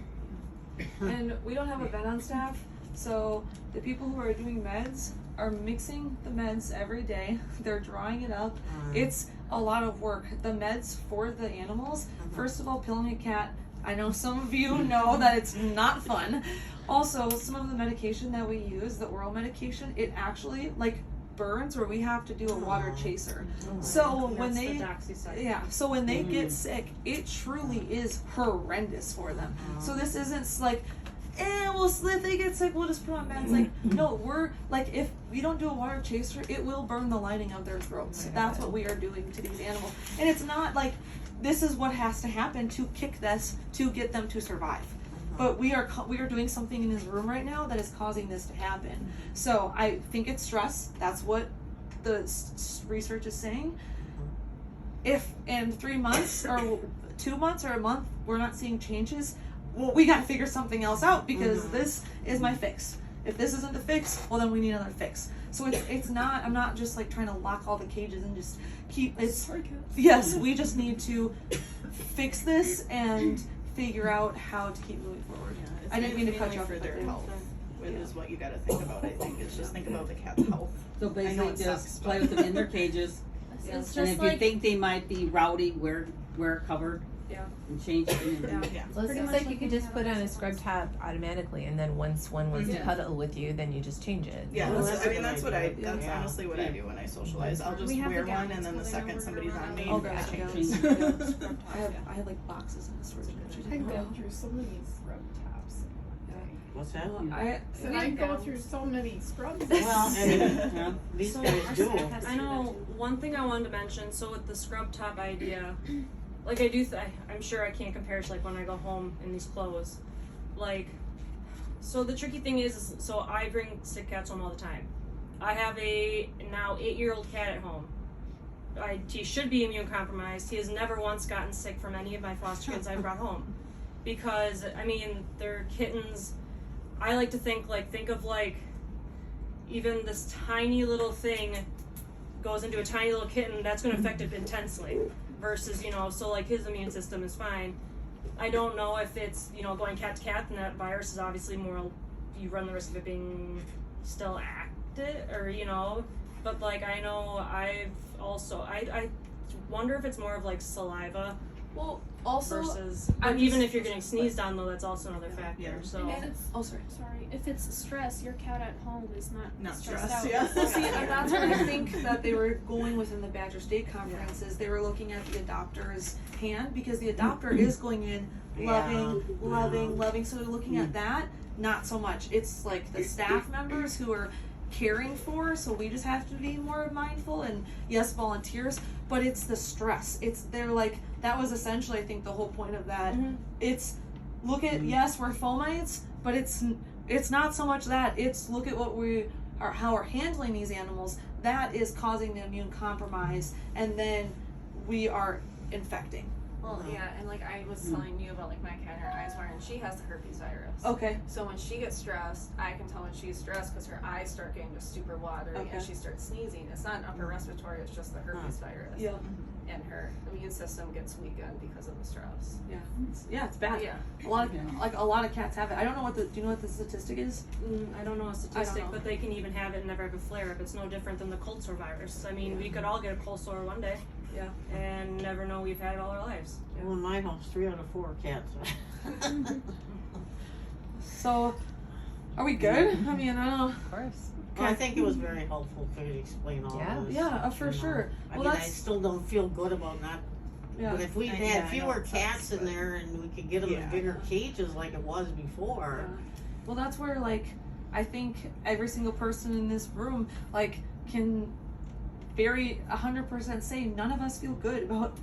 And we don't have a vet on staff, so the people who are doing meds are mixing the meds every day. They're drawing it up. It's a lot of work. The meds for the animals, first of all, pilling a cat, I know some of you know that it's not fun. Also, some of the medication that we use, the oral medication, it actually like burns where we have to do a water chaser. So when That's they the doxycycline. yeah, so when they get sick, it truly is horrendous for them. So this isn't like, well, if they get sick, we'll just put on meds. Like, no, we're like, if we don't do a water chaser, it will burn the lining of their throats. That's what we are doing to these animals, and it's not like this is what has to happen to kick this to get them to survive. But we are doing something in his room right now that is causing this to happen. So I think it's stress. That's what the research is saying. If in 3 months or 2 months or a month we're not seeing changes, well, we got to figure something else out because this is my fix. If this isn't the fix, well, then we need another fix. So it's not. I'm not just like trying to lock all the cages and just keep. It's yes. We just need to fix this and figure out how to keep moving forward. It's I didn't mean to cut you off for their there. health. Is what you got to think about. I think it's just think about the cat's health. So I know basically it just sucks, play but- with them in their cages, It's and just if you like think they might be rowdy, wear it covered. Yeah. And change it. And Yeah. Well, it Pretty seems much like you like could we just have put on a ourselves. scrub tab automatically, and then once one wants to cuddle with you, then you just change it. Yeah, Well, that's, that's I mean a that's good what I. idea. That's Yeah. honestly what I do when I socialize. I'll just We have wear the one, gowns, and then the so they second know somebody's we're on me, Oh, I God, change. yeah. I had like boxes in the storage. I've gone through so many scrub tabs. What's that? I So We I have go gowns. through so many scrubs. Well, I mean, Yeah. these So guys our do. staff has I know one thing I wanted to mention. So with the scrub top idea, like I do, I'm sure I can't compare to like when I go home in these clothes. Like, so the tricky thing is so I bring sick cats home all the time. I have a now 8-year-old cat at home. He should be immune compromised. He has never once gotten sick from any of my foster kids I brought home, because I mean they're kittens. I like to think of even this tiny little thing goes into a tiny little kitten, that's going to affect it intensely. Versus, so like his immune system is fine. I don't know if it's, going cat to cat, and that virus is obviously more, you run the risk of it being still active, or, but like I know I wonder if it's more of like saliva well also versus, I'm but even just- if you're getting sneezed on though, that's also another factor. Yeah. So. And it's, sorry. if it's stress, your cat at home is not stressed stressed, out. yeah. Well, see, and that's where I think that they were going within the Badger State conferences. They were looking at the adopter's hand because the adopter is going in loving. So they're looking at that, not so much. It's like the staff members who are caring for, so we just have to be more mindful, and yes, volunteers, but it's the stress. They're like, that was essentially, I think, the whole point of that. It's, look at, yes, we're fomites, but it's not so much that, it's look at what how we're handling these animals, that is causing the immune compromise, and then we are infecting. Well, yeah, and like I was telling you about like my cat and her eyes watering, she has the herpes virus. Okay. So when she gets stressed, I can tell when she's stressed because her eyes start getting just super watery Okay. and she starts sneezing. It's not an upper respiratory, it's just the herpes virus. Yeah. and her immune system gets weakened because of the stress. Yeah, it's bad. Yeah. A lot of cats have it. I don't know what do you know what the statistic is? I don't know a statistic, know. but they can even have it and never have a flare up. It's no different than the cold sore virus. I mean, we could all get a cold sore one day. Yeah. And never know we've had it all our lives. Well, in my house, 3 out of 4 are cats. So, are we good? I mean, I don't know. Of course. Well, I think it was very helpful for you to explain all Yeah. this. Yeah, for you know. sure. I Well, mean, I that's still don't feel good about not. yeah. But if we Yeah, had I know fewer it sucks, cats in but- there and we could get them Yeah. in bigger cages like it was before. Yeah. Well, that's where like I think every single person in this room like can very 100% say none of us feel good about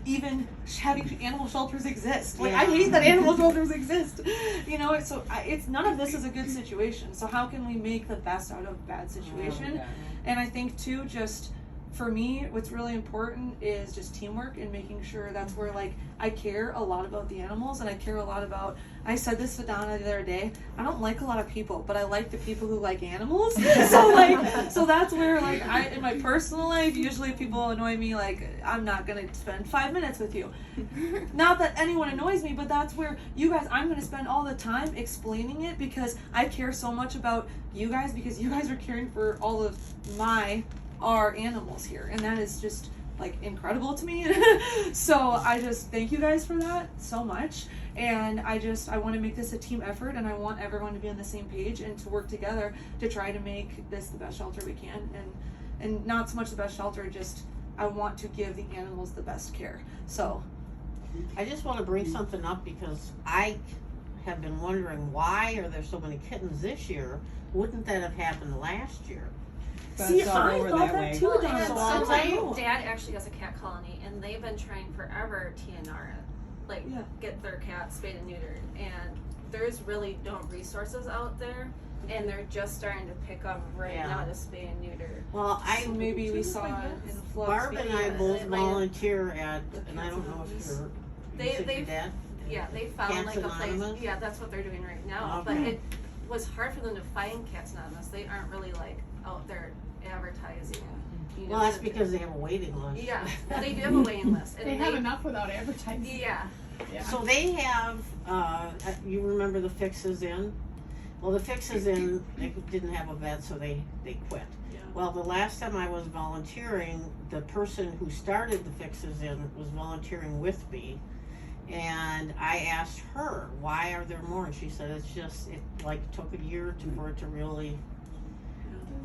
even having animal shelters exist. Like I Yeah. hate that animal shelters exist. You know, so it's none of this is a good situation. So how can we make the best out of a bad situation? Yeah. And I think too, just for me, what's really important is just teamwork and making sure that's where like I care a lot about the animals and I care a lot about. I said this to Donna the other day. I don't like a lot of people, but I like the people who like animals. so that's where like I in my personal life usually people annoy me. Like I'm not gonna spend 5 minutes with you. Not that anyone annoys me, but that's where you guys. I'm gonna spend all the time explaining it because I care so much about you guys because you guys are caring for all of our animals here, and that is just like incredible to me. So I just thank you guys for that so much, and I want to make this a team effort, and I want everyone to be on the same page and to work together to try to make this the best shelter we can, and not so much the best shelter, just I want to give the animals the best care. So I just want to bring something up because I have been wondering why are there so many kittens this year? Wouldn't that have happened last year? But see, it's all I over thought that that way. too, Well, Donna. and So so I my don't know. dad actually has a cat colony, and they've been trying forever TNR it, like Yeah. get their cats spayed and neutered, and there's really no resources out there, and they're just starting to pick up right Yeah. now to spay and neuter. Well, So maybe we saw it in the flux. Barb and I Yeah, both it might have- volunteer at, The and I don't know if you're. They- you they- dad? Yeah, they found Cats like a place. Anonymous? Yeah, that's what they're doing right now. Okay. But it was hard for them to find Cats Anonymous. They aren't really like out there advertising. You know, Well, that's to- because they have a waiting list. Yeah, they do have a waiting list. And They have enough without advertising. Yeah. Yeah. So they have, you remember the Fixes In? Well, the Fixes In, they didn't have a vet, so they quit. Yeah. Well, the last time I was volunteering, the person who started the Fixes In was volunteering with me. And I asked her, why are there more? And she said it took a year for it to really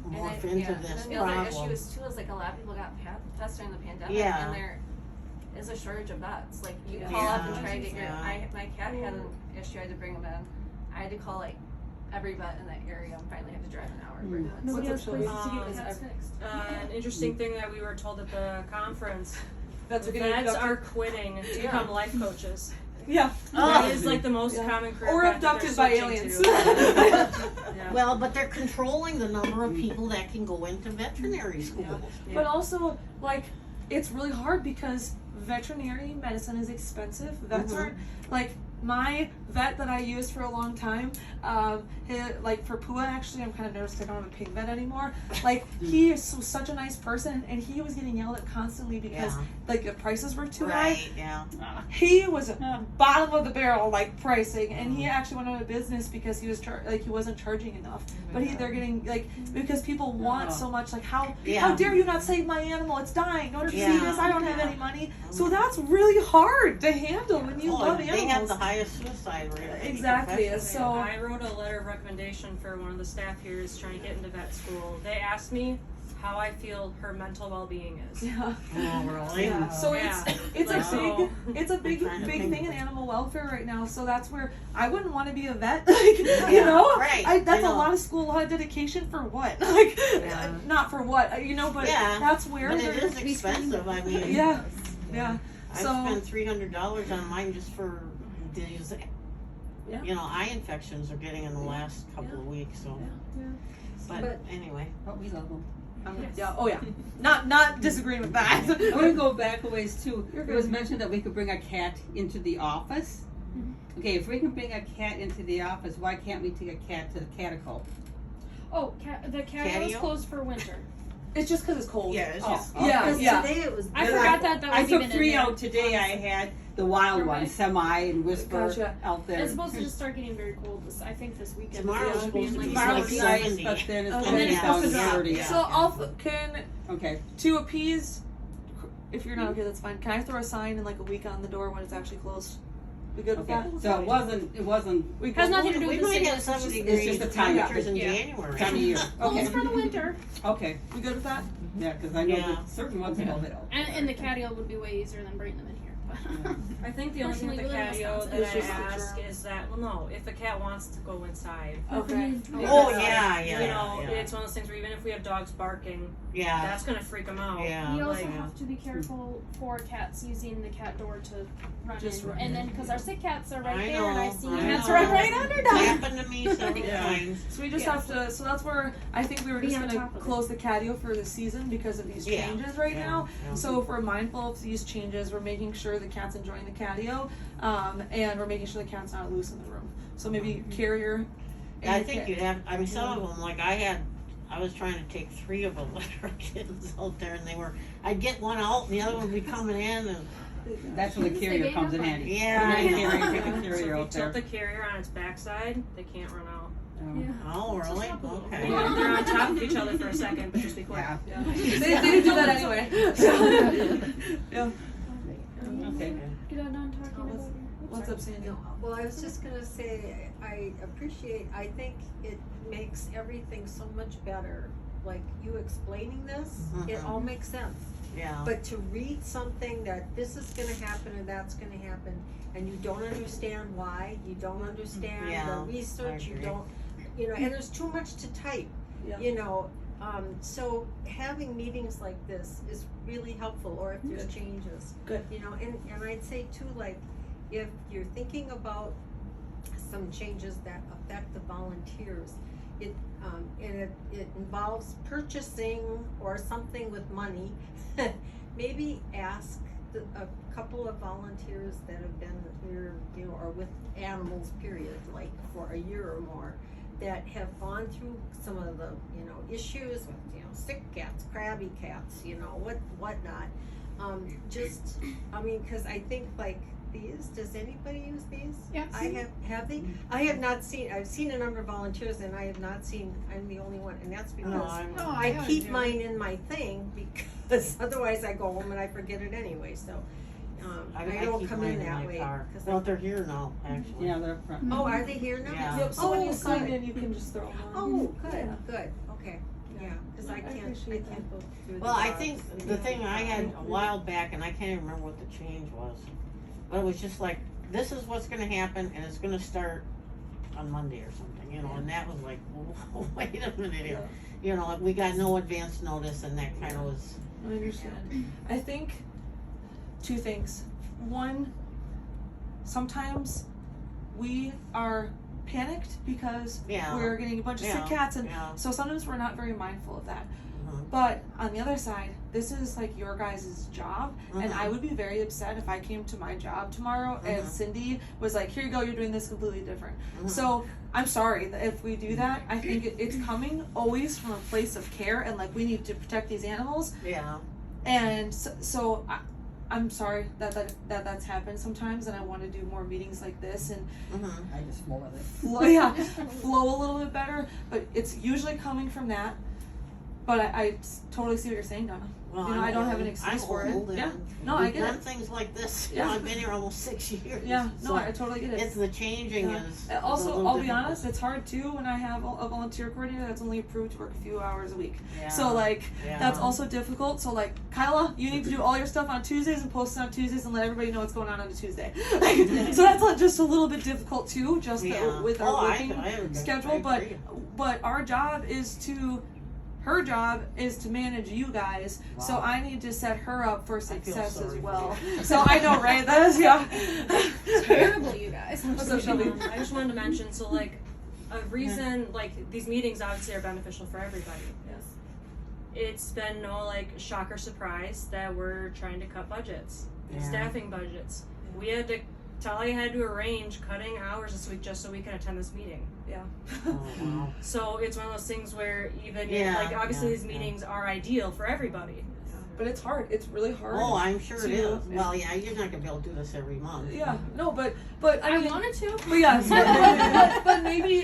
morph into this and the other problem. issue is too is like a lot of people got pests during the pandemic, Yeah. and there is a shortage of vets. Like you Yeah. call up and Yeah. try to get your. Yeah. My cat had an issue. I had to bring him in. I had to call like every vet in that area and finally had to drive an hour to bring him in. What's Nobody up, has Shelby? places to get Um, cats fixed. An interesting thing that we were told at the conference, That's a good vets abducted. are quitting to Yeah. become life coaches. Yeah. That is like the most Yeah. common career Or path that abducted they're by switching aliens. to. Yeah. Well, but they're controlling the number of people that can go into veterinary school. But also, like, it's really hard because veterinary medicine is expensive. Vets Mhm. aren't, like, my vet that I used for a long time, like for Pua, actually, I'm kind of nervous 'cause I don't have a pig vet anymore. Like, he is such a nice person, and he was getting yelled at constantly because, Yeah. like, the prices were too high. Right, yeah. He was bottom of the barrel, like, pricing, and he actually went out of business because he was he wasn't charging enough. But they're getting, like, because people want so much, like, how Yeah. dare you not save my animal? It's dying. Don't you see Yeah. this? I don't have any money. So that's really hard to handle when you love They animals. have the highest suicide rate. of any Exactly, profession. so- I wrote a letter of recommendation for one of the staff here who's trying to get into vet school. They asked me how I feel her mental well-being is. Yeah. Oh, really? Yeah. So Yeah. it's Like, a so- big trying to think thing in of it. animal welfare right now. So that's where I wouldn't want to be a vet. Like, you know, right, that's I a know. lot of school, a lot of dedication for what? Like, Yeah. not for what, you know. But Yeah. that's where But they're. it is expensive, I mean. Yeah. Yeah. I So- spent $300 on mine just for these, Yeah. you know, eye infections are getting in the last couple of weeks, so. Yeah. But anyway. But we love them. Yeah. Oh yeah. Not disagreeing with that. I'm gonna go back a ways too. You're It was good. mentioned that we could bring a cat into the office. Okay, if we can bring a cat into the office, why can't we take a cat to the catacomb? Oh, the catio is Catio? closed for winter. It's just because it's cold. Yeah, it's Oh, just. Yeah, Because yeah. today it was. I Yeah. forgot that I was took even 3 in there. out today. I had the wild Okay. one, Semi and Whisper Gotcha. out there. It's supposed to just start getting very cold. I think this weekend. Tomorrow's It's supposed to being be Tomorrow's like nice, 70. but then it's Okay. going And then to it's be down supposed to to drop. 30. So can Okay. to appease, if you're not okay, that's fine. Can I throw a sign in like a week on the door when it's actually closed? We good with Okay. that? So it wasn't We Has good? nothing to do We with the might have sickness. 70 it's degree just the time. temperatures in Yeah. January. time of year. Closed Okay. for the winter. Okay. We good with that? Yeah, because I know Yeah. that certain ones will it out. And the catio would be way easier than bringing them in here. I think the only thing with the Personally, we live in catio Wisconsin. that It's I just the ask germ. is that, well, no, if a cat wants to go inside, Okay. Oh, Because, yeah, you yeah, know, yeah. it's one of those things where even if we have dogs barking, Yeah, that's gonna freak them out. yeah. We also like, have to be careful for cats using the cat door to run Just in, run and in. then because our sick cats are right I there, and know, I've seen I cats know. run right under It's them. happened to me several Yeah. times. So we just Yeah. have to. So that's where I think we were Be just on gonna top of it. close the catio for the season because of these Yeah. changes right Yeah. now. Yeah. So if we're mindful of these changes, we're making sure the cat's enjoying the catio, and we're making sure the cat's not loose in the room. So maybe carrier. and I your think cat- you'd have, I mean, some of them, like I was trying to take 3 of the litter kittens out there and I'd get one out and the other one would be coming in and, That's when the They carrier gang comes in up on handy. Yeah. Put it in the carrier, take the So carrier if out you there. tilt the carrier on its backside, they can't run out. oh, really? up a little Okay. They're on top of each other for a second, but just be quick. Yeah. Yeah. they do that anyway. Yeah. Okay. Get on talking about it. What's up, Sandy? Well, I was just gonna say, I think it makes everything so much better. Like you explaining this, it all makes sense. Yeah. But to read something that this is gonna happen and that's gonna happen, and you don't understand why, you don't understand Yeah, the research, I you agree. don't, and there's too much to type, Yeah. So having meetings like this is really helpful, or if there's Good. changes. Good. And I'd say too, like, if you're thinking about some changes that affect the volunteers, it involves purchasing or something with money, maybe ask a couple of volunteers that have been here, or with animals, period, like for a year or more, that have gone through some of the, issues with, sick cats, crabby cats, whatnot. Cause I think like these, does anybody use these? Yes. Have they? I have not seen, I've seen a number of volunteers and I have not seen, I'm the only one, and that's because No, I haven't keep used mine in my thing because otherwise I go home and I forget it anyway, so. I don't keep come mine in that my way. car. 'Cause Well, they're here now, actually. Yeah, they're up front. Oh, are they here now? Yeah. Yep. So when you Oh, sign good. in, you can just throw them on. Oh, good, Yeah. good, okay, yeah, cause I I can't appreciate that. go through the Well, I dogs think and the thing I had a Yeah. while back, and I can't even remember what the change was, but it was just like, this is what's gonna happen, and it's gonna start on Monday or something, and that was like, wait a minute here. Like we got no advance notice, and that kind of was, I understand. I think 2 things. One, sometimes we are panicked because Yeah. we're getting a bunch of sick Yeah. cats, and Yeah. so sometimes we're not very mindful of that. Mhm. But on the other side, this is like your guys' job, and Mhm. I would be very upset if I came to my job tomorrow and Mhm. Cindy was like, "Here you go, you're doing this completely different." Mhm. So I'm sorry that if we do that. I think it's coming always from a place of care, and like we need to protect these animals. yeah, And so I'm sorry that's happened sometimes, and I want to do more meetings like this and I just flow with it. flow a little bit better. But it's usually coming from that. But I totally see what you're saying, Donna. well, I don't have an excuse I'm for it. old, Yeah. and No, I we've get done it. things like this, Yeah. I've been here almost 6 years. Yeah, no, so I totally get it. it's the changing Yeah. is Also, a little I'll be difficult. honest, it's hard too when I have a volunteer coordinator that's only approved to work a few hours a week. Yeah. So like Yeah. that's also difficult. So like Kyla, you need to do all your stuff on Tuesdays and post it on Tuesdays and let everybody know what's going on a Tuesday. So that's just a little bit difficult too, just Yeah. with Oh, our I working agree. schedule. I But agree. our job is to. Her job is to manage you guys, so Wow. I need to set her up for success sorry as for well. you. So I know, right? That is, yeah. Terrible, you guys. What's up, Shelby? I just wanted to mention, so like, a reason, like, these meetings obviously are beneficial for everybody. Yes. It's been no, like, shock or surprise that we're trying to cut budgets, Yeah. staffing budgets. We had to Talia had to arrange cutting hours this week just so we can attend this meeting. Yeah. Oh, wow. So it's one of those things where even Yeah, like obviously yeah, these meetings are ideal for everybody. But it's hard. It's really hard. Oh, I'm sure it to- is. Well, yeah, you're not gonna be able to do this every month. Yeah. No, but I I mean, wanted to. but yes, but maybe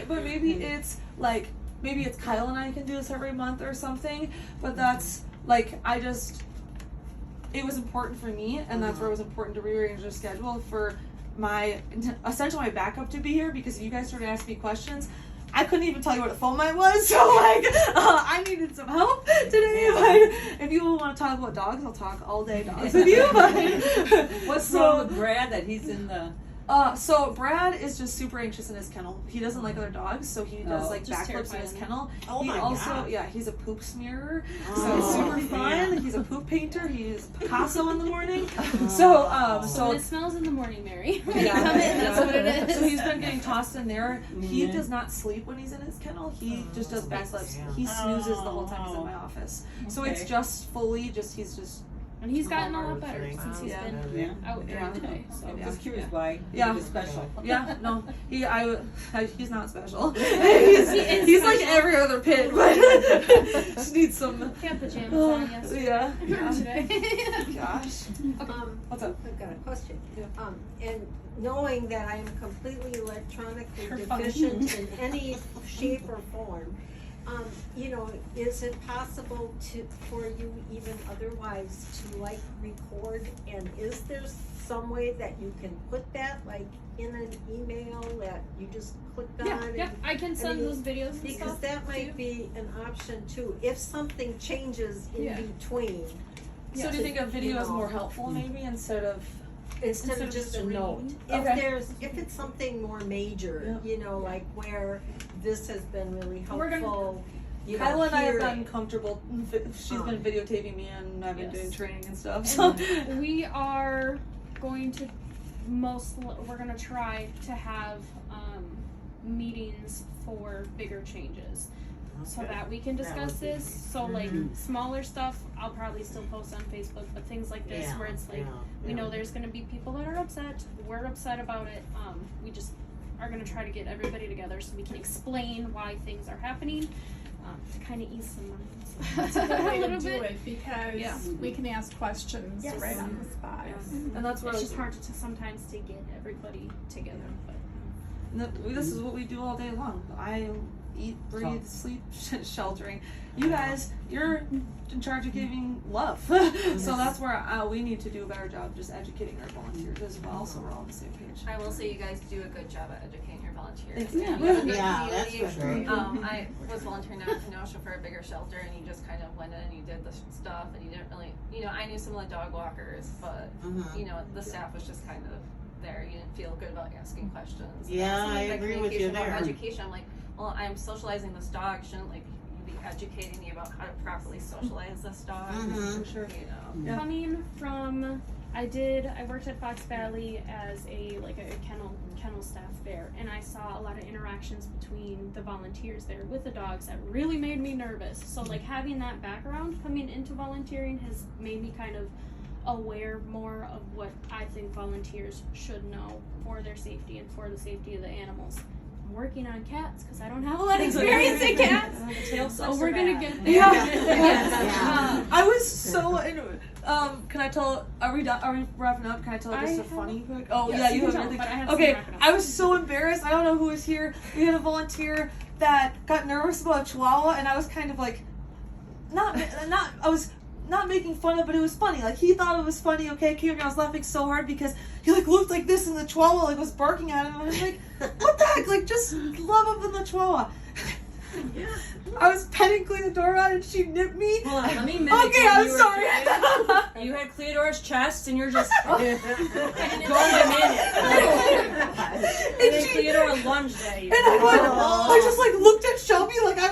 it's like maybe it's Kyle and I can do this every month or something. But that's like it was important for me, and that's where it was important to rearrange the schedule for essentially my backup to be here, because if you guys started asking me questions, I couldn't even tell you what a phone line was, so like I needed some help today. Like, if you want to talk about dogs, I'll talk all day dogs with you. But What's wrong with Brad that he's in the? So Brad is just super anxious in his kennel. He doesn't like other dogs, so he does Oh. like Just backflips in his terrifying. kennel. Oh He my also, gosh. yeah, he's a poop smearer, so Oh, it's super fun. yeah. He's a poop painter. He's Picasso in the morning. Oh. So So it smells in the morning, Mary. When you Yeah. come in, that's what it is. So he's been getting tossed in there. He Mhm. does not sleep when he's in his kennel. He just does backflips. Yeah. He snoozes the whole time he's in my office. So it's Okay. just fully he's just And he's gotten a lot better Wow. since he's Yeah. been Yeah. out during Yeah. the day. So I'm Yeah. just curious why. Yeah. He was special. yeah, no, he's not special. He's like every other pit, but just needs some. he had pajamas on yesterday. Yeah. Today. Gosh. What's up? I've got a question. Yeah. And knowing that I am completely electronically You're funny. deficient in any shape or form, you know, is it possible for you even otherwise to like record, and is there some way that you can put that like in an email that you just clicked on? Yeah, yep. I can send mean, those videos and Because stuff. that might be an option too, if something changes in Yeah. between. So do you think a video is know. more helpful maybe instead of? Instead of just a note. If Okay. if it's something more major, Yeah. you know, like where this has been really We're gonna- helpful, you know, Kyla and I have hearing. gotten comfortable. She's been videotaping me, and I've been Yes. doing training and stuff. So And we are going to we're gonna try to have meetings for bigger changes. So Okay. that we can That discuss would be this. So like Mhm. smaller stuff, I'll probably still post on Facebook, but things like this Yeah, where it's like yeah, we yeah. know there's gonna be people that are upset. We're upset about it. We just are gonna try to get everybody together so we can explain why things are happening, to kind of ease some minds. That's a good way a to little do bit. it because Yeah. we can ask questions Yes. right on the spot. and that's what It's just hard to sometimes to get everybody together. But this is what we do all day long. I eat, breathe, sleep, sheltering. You guys, you're in charge of giving love. So that's where we need to do a better job just educating our volunteers as well, so we're all on the same page. I will say you guys do a good job at educating your volunteers. Thanks. And you have a good Yeah, that's community. for sure. I was volunteering out in Kenosha for a bigger shelter, and you just kind of went in and you did the stuff, and you didn't really, I knew some of the dog walkers, but Mhm. The staff was just kind of there. You didn't feel good about asking questions. And Yeah, something I like agree with you communication or there. Education, I'm like, well, I'm socializing this dog. Shouldn't you be educating me about how to properly socialize this dog? Mhm. For sure. Yeah. coming from I worked at Fox Valley as a kennel staff there, and I saw a lot of interactions between the volunteers there with the dogs that really made me nervous. So like having that background coming into volunteering has made me kind of aware more of what I think volunteers should know for their safety and for the safety of the animals. I'm working on cats because I don't have a lot of experience in cats, so we're gonna get there. Yeah. I was so. Can I tell? Are we wrapping up? Can I tell just I a have- funny quick? Oh Yes, yeah, you you can have tell, everything. but I have some Okay, wrapping up. I was so embarrassed. I don't know who was here. We had a volunteer that got nervous about a Chihuahua, and I was kind of like, I was not making fun of, but it was funny. Like he thought it was funny. Okay, came here, and I was laughing so hard because he looked like this, and the Chihuahua was barking at him. And I was like, what the heck? Just love him in the Chihuahua. I was petting Clea the doormat and she nipped me. Hold on, let me mimic Okay, when I'm you were sorry. doing- You had Cleodora's chest and you're just going him in. And then Cleodora lunged at you. And I just looked at Shelby like I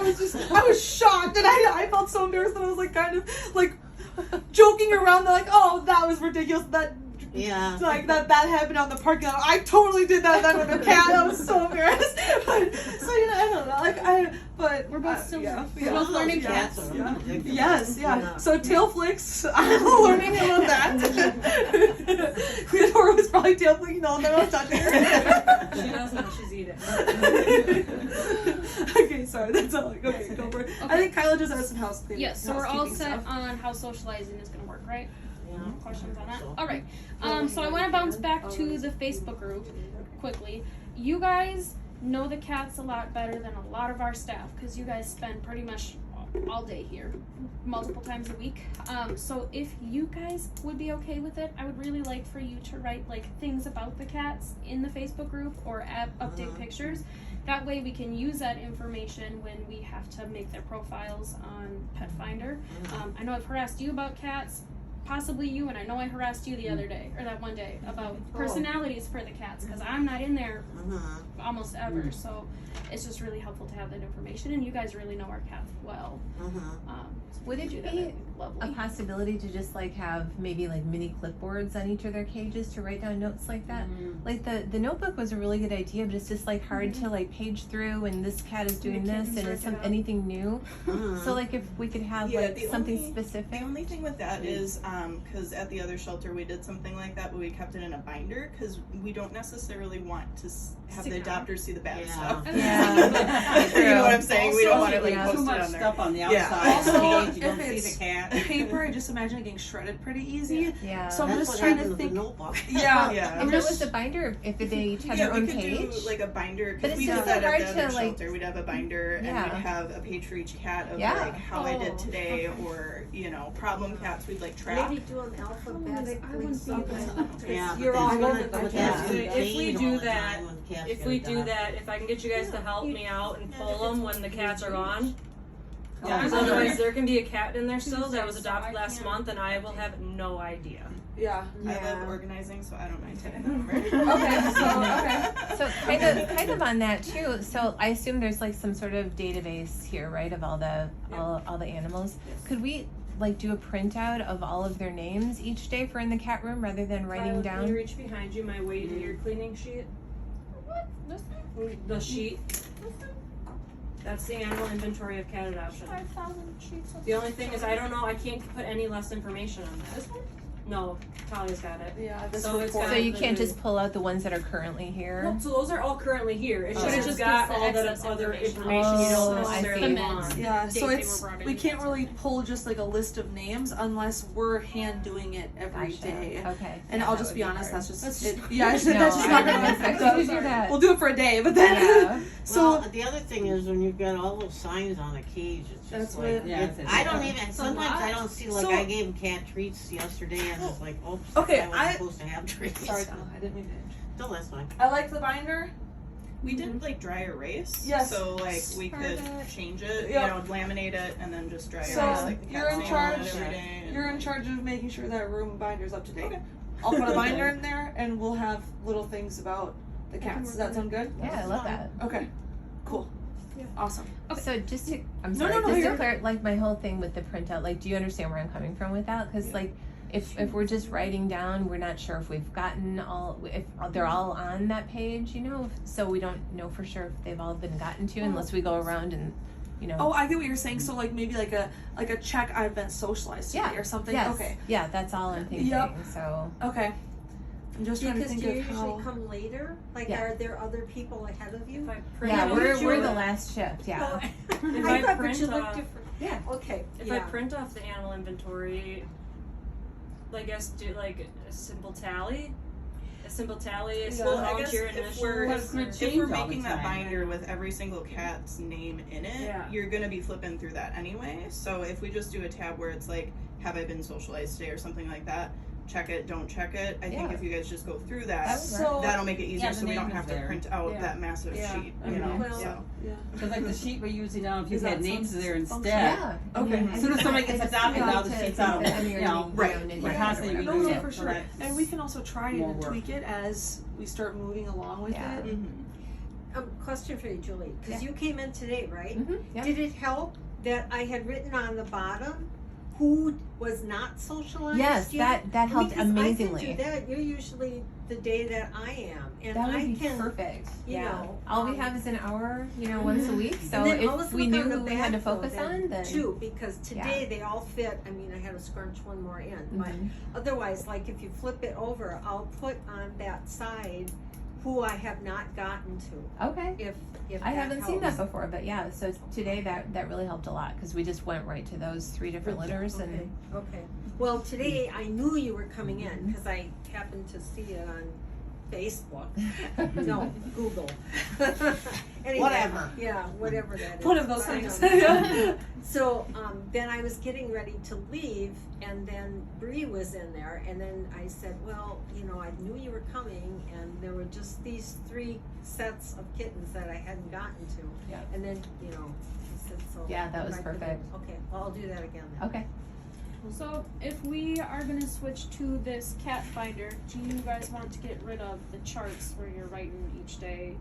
was shocked, and I felt so embarrassed that I was kind of joking around. They're like, oh, that was ridiculous. That that happened on the parking lot. I totally did that with a cat. I was so embarrassed. But, so I don't know. but We're both still yeah, we're both learning yes, cats. yeah. Ridiculous. Yes, yeah. Yeah. So tail flicks, I'm learning about that. Cleodora was probably tail flicking all the time I was talking to her. She doesn't know she's eating. Okay, sorry, that's all. Okay, go for it. I think Kyla just has some house cleaning. Yes, so we're all housekeeping set stuff. on how socializing is gonna work, right? Yeah. Questions on that? So- All right. So I want to bounce back to the Facebook group quickly. You guys know the cats a lot better than a lot of our staff because you guys spend pretty much all day here, multiple times a week. So if you guys would be okay with it, I would really like for you to write like things about the cats in the Facebook group or update pictures. That way we can use that information when we have to make their profiles on Pet Finder. I know I've harassed you about cats, possibly you, and I know I harassed you the other day, or that one day, about personalities for the cats, because I'm not in there almost ever, so it's just really helpful to have that information, and you guys really know our cats well. Would it do that, be that'd be lovely. a possibility to just like have maybe like mini clipboards on each of their cages to write down notes like that? Like the notebook was a really good idea, but it's just like hard to like page through, and this cat is doing this, and it's anything new. So like if we could have like the something only- specific. The only thing with that is, because at the other shelter we did something like that, but we kept it in a binder because we don't necessarily want to have the adopters see the bad stuff. Yeah. You know what I'm saying? We don't Also, want it like yeah. posted Too much on there. stuff on the Yeah. outside. Also, of the cage, you if don't see it's the cat. paper, I just imagine it getting shredded pretty easy. Yeah. So I'm That's just what trying happened to with the think. notebook. Yeah. Yeah. If it was a binder, if they each had Yeah, their we own could page. do like a binder But because it's we just did that so at hard the to, other like- shelter. We'd have a binder and Yeah. we'd have a page for each cat of Yeah. like how I did Oh, today, okay. or problem cats we'd like track. Maybe do them alphabetically. Yeah, You're but all that's over gonna- the but place. that's gonna If we change do all the that- time when the cats If get we do adopted. that, if I can get you guys to help me out and pull them when the cats are gone. Yeah, Because I'm otherwise sure. there can be a cat in there still that was So adopted I last can't- month and I will have no idea. Yeah. I Yeah. love organizing, so I don't mind taking that over. Okay. So kind of on that too. So I assume there's like some sort of database here, right, of all the all the animals. Could we like do a printout of all of their names each day for in the cat room rather than writing Can you down? reach behind you, my weight and your cleaning sheet? What? This thing? The sheet. That's the animal inventory of cat adoption. 5,000 sheets of The only thing is I don't know, I can't put any less information on that. This one? No, Talia's got it. Yeah. This So it's report. So you can't just pull out the ones that are currently here. No, so those are all currently here. It's Oh. just It it's just got gives the all that excess other information. information you Oh, don't I necessarily see. The meds. want. Yeah, Date so they it's were brought in, we can't that's really pull just like a list of names unless we're hand doing it every Gotcha. day. Okay. And Yeah, I'll that just would be honest, hard. that's just That's it, just- yeah, No, that's just not I gonna expect affect you to us. do that. We'll do it for a day, but then Yeah. so Well, the other thing is when you've got all those signs on a cage, it's That's just what like, it- Yeah, it's- I don't even, sometimes I don't see, like, So- I gave them cat treats yesterday and it's like, oops, Okay, I wasn't supposed to have treats. sorry, Donna, I didn't mean to. No, that's fine. I like the binder. We did like dry erase. Yes. So like we could Perfect. change it, Yep. laminate it, and then just dry So, erase like the you're cat's in name charge- on it every day. and- You're in charge of making sure that room binder's up to date. Okay. I'll put a binder in there and we'll have little things about the can cats. Does work that on sound good? Yeah, I love that. Okay. Cool. Yeah. Awesome. So just to, I'm No, sorry, no, no, just to you're- clear, like my whole thing with the printout, like, do you understand where I'm coming from with that? Because like, if we're just writing down, we're not sure if we've gotten if they're all on that page, you know, so we don't know for sure if they've all been gotten to unless we go around and, you know. Oh, I get what you're saying. So like maybe like a check I've been socialized today Yeah. or something. Yes. Okay. Yeah, that's all I'm thinking. Yep. So Okay. I'm just trying to Because think do you of usually how. come later? Like, Yeah. are there other people ahead of you? If I print yeah, off we're your- the last shift. Yeah. Oh, If I I thought, but print you look off- different. Yeah. Okay, If I yeah. print off the animal inventory, I guess do like a simple tally. A simple tally, a simple Well, I guess volunteer if initial. we're Well, it's gonna if change we're all the making that time. binder with every single cat's name in it, Yeah. you're gonna be flipping through that anyway. So if we just do a tab where it's like, have I been socialized today or something like that, check it, don't check it. I think Yeah. if you guys just go through that, That would work. So that'll make it easier Yeah, the so we don't name have is to there. print out Yeah. that massive Yeah. sheet, you Mhm. know. Well, So yeah. Because like the sheet we're using now, if you Is had that names some there function? instead. Yeah. Okay. As soon as somebody gets adopted, now the to sheet's think out. that, I mean, You know, Right. and we're constantly No, redoing no, it. for so sure. that's- And we can also try more and work. tweak it as we start moving along with Yeah. it. mhm. Question for you, Julie, because Yeah. you came in today, right? Mhm. Yep. Did it help that I had written on the bottom who was not socialized Yes, yet? that helped Because amazingly. I can do that. You're usually the day that I am, and That would I be can, perfect. you Yeah. know, All we have is an hour, once a week. So and then always if we look knew on the who we had to back, though, focus on, then too, because today they all fit. I mean, I had to scrunch one more in, but otherwise, like if you flip it over, I'll put on that side who I have not gotten to. Okay. If I that haven't seen that helps. before, but yeah. So today that really helped a lot because we just went right to those 3 different litters and. Okay. Well, today I knew you were coming in because I happened to see it on Facebook. No, Google. Anyway, Whatever. Yeah, whatever that is. One of those But, things. So then I was getting ready to leave, and then Bree was in there, and then I said, well, I knew you were coming, and there were just these 3 sets of kittens that I hadn't gotten to. Yeah. And then, I said, so. Yeah, that was I could- perfect. Okay, well, I'll do that again then. Okay. So if we are gonna switch to this cat finder, do you guys want to get rid of the charts where you're writing each day?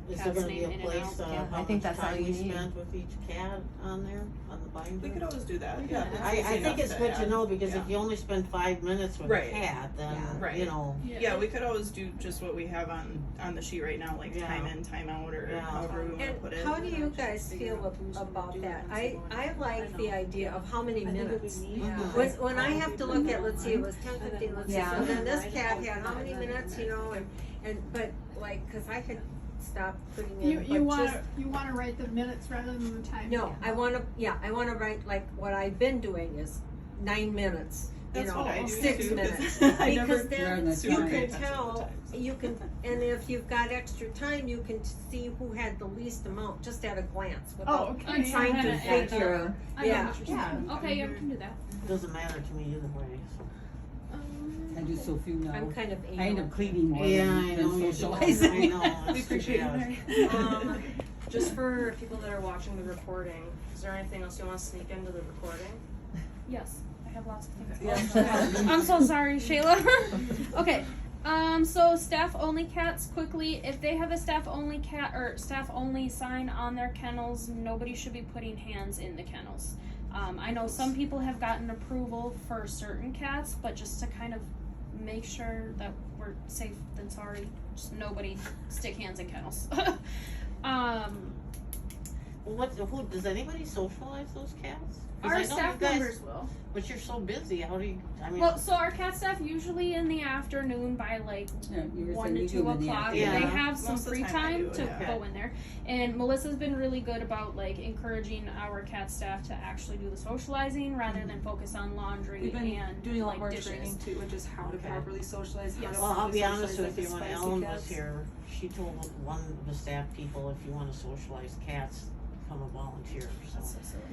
Is there Cat's gonna be name a in and place, out. Yeah, how I think much that's all time you we need. spent with each cat on there, on the binder? We could always do that. We Yeah, could. it's I easy think enough it's to good to add. know, because Yeah. if you only spend 5 minutes with Right. a cat, then, Right. you Yeah, we could always do just what we have on the sheet right now, like Yeah. time in, time out, or Yeah. however we want to put And it. how do you guys feel about that? I like the idea of how many minutes. When I have to look at, let's see, it was 10:15, let's see, Yeah. so then this cat had how many minutes, but like, cause I had stopped putting in, You but just, wanna write the minutes rather than the time. no, I wanna write, like, what I've been doing is 9 minutes, That's what I do 6 too, minutes. I never Because then learned that you time. can tell, and if you've got extra time, you can see who had the least amount, just at a glance, Oh, without okay. trying to Yeah. figure. I know Yeah. what you're saying. Okay, yeah, we can do that. doesn't matter to me either way, so. I do so few now. I'm kind of I end anal. up cleaning more Yeah, than, I than know, you do. socializing. I know. We it's- appreciate yeah. it. Just for people that are watching the recording, is there anything else you want to sneak into the recording? Yes, I have lots of things. Yeah. I'm so sorry, Shayla. Okay. So staff only cats, quickly, if they have a staff only cat or staff only sign on their kennels, nobody should be putting hands in the kennels. I know some people have gotten approval for certain cats, but just to kind of make sure that we're safe than sorry, just nobody stick hands in kennels. Who, does anybody socialize those cats? 'Cause I Our know staff you guys- members will. But you're so busy, how do you, I mean. Well, so our cat staff usually in the afternoon by like Yeah, you were 1 saying to you 2 do in the o'clock. afternoon. They Yeah. have some Most of the free time I time do, to yeah. go in there. And Melissa's been really good about like encouraging our cat staff to actually do the socializing rather than focus on laundry We've been and doing a lot like more dishes. training too, which is how to Okay. properly socialize. How to Well, I'll properly be honest socialize, with you, like, when the spicy Ellen was cats. here, she told one of the staff people, if you wanna socialize cats, become a volunteer, That's so. so silly.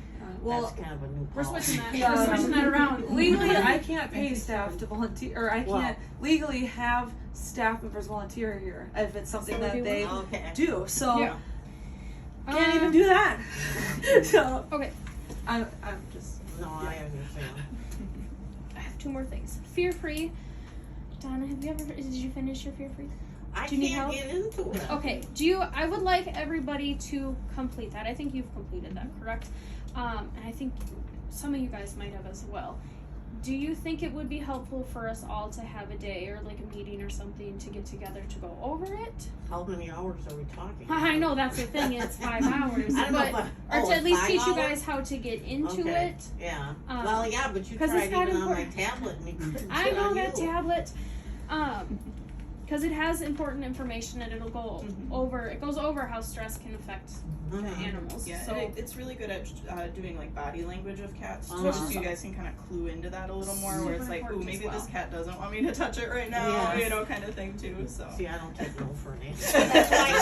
Well, That's kind of a new We're policy. switching that. Yeah. We're switching that around. legally, I can't pay staff to volunteer, or I Well- can't legally have staff members volunteer here if it's something So that we they Okay. do. So Yeah. can't even do that. So Okay, I'm just. No, I understand. I have 2 more things. Fear free. Donna, did you finish your fear free? I Do you need can't help? get into it. Okay, I would like everybody to complete that. I think you've completed that, correct? And I think some of you guys might have as well. Do you think it would be helpful for us all to have a day or like a meeting or something to get together to go over it? How many hours are we talking? I know that's the thing, it's 5 hours, I don't know but, if I- or oh, to at it's least 5 teach you hours? guys how to get into Okay. it. Yeah, Um, well, yeah, but you 'cause tried it's not even on my important. tablet and you couldn't I get know on that you. tablet, because it has important information and it'll go over. It goes over how stress can affect Mhm. animals. Yeah, so and it's really good at doing like body language of cats too, Uh-huh. so you guys can kind of clue into that a little more. Where it's Super like, ooh, important maybe as this well. cat doesn't want me to touch it right now, Yes. kind of thing too. So. See, I don't take no for an answer. That's why I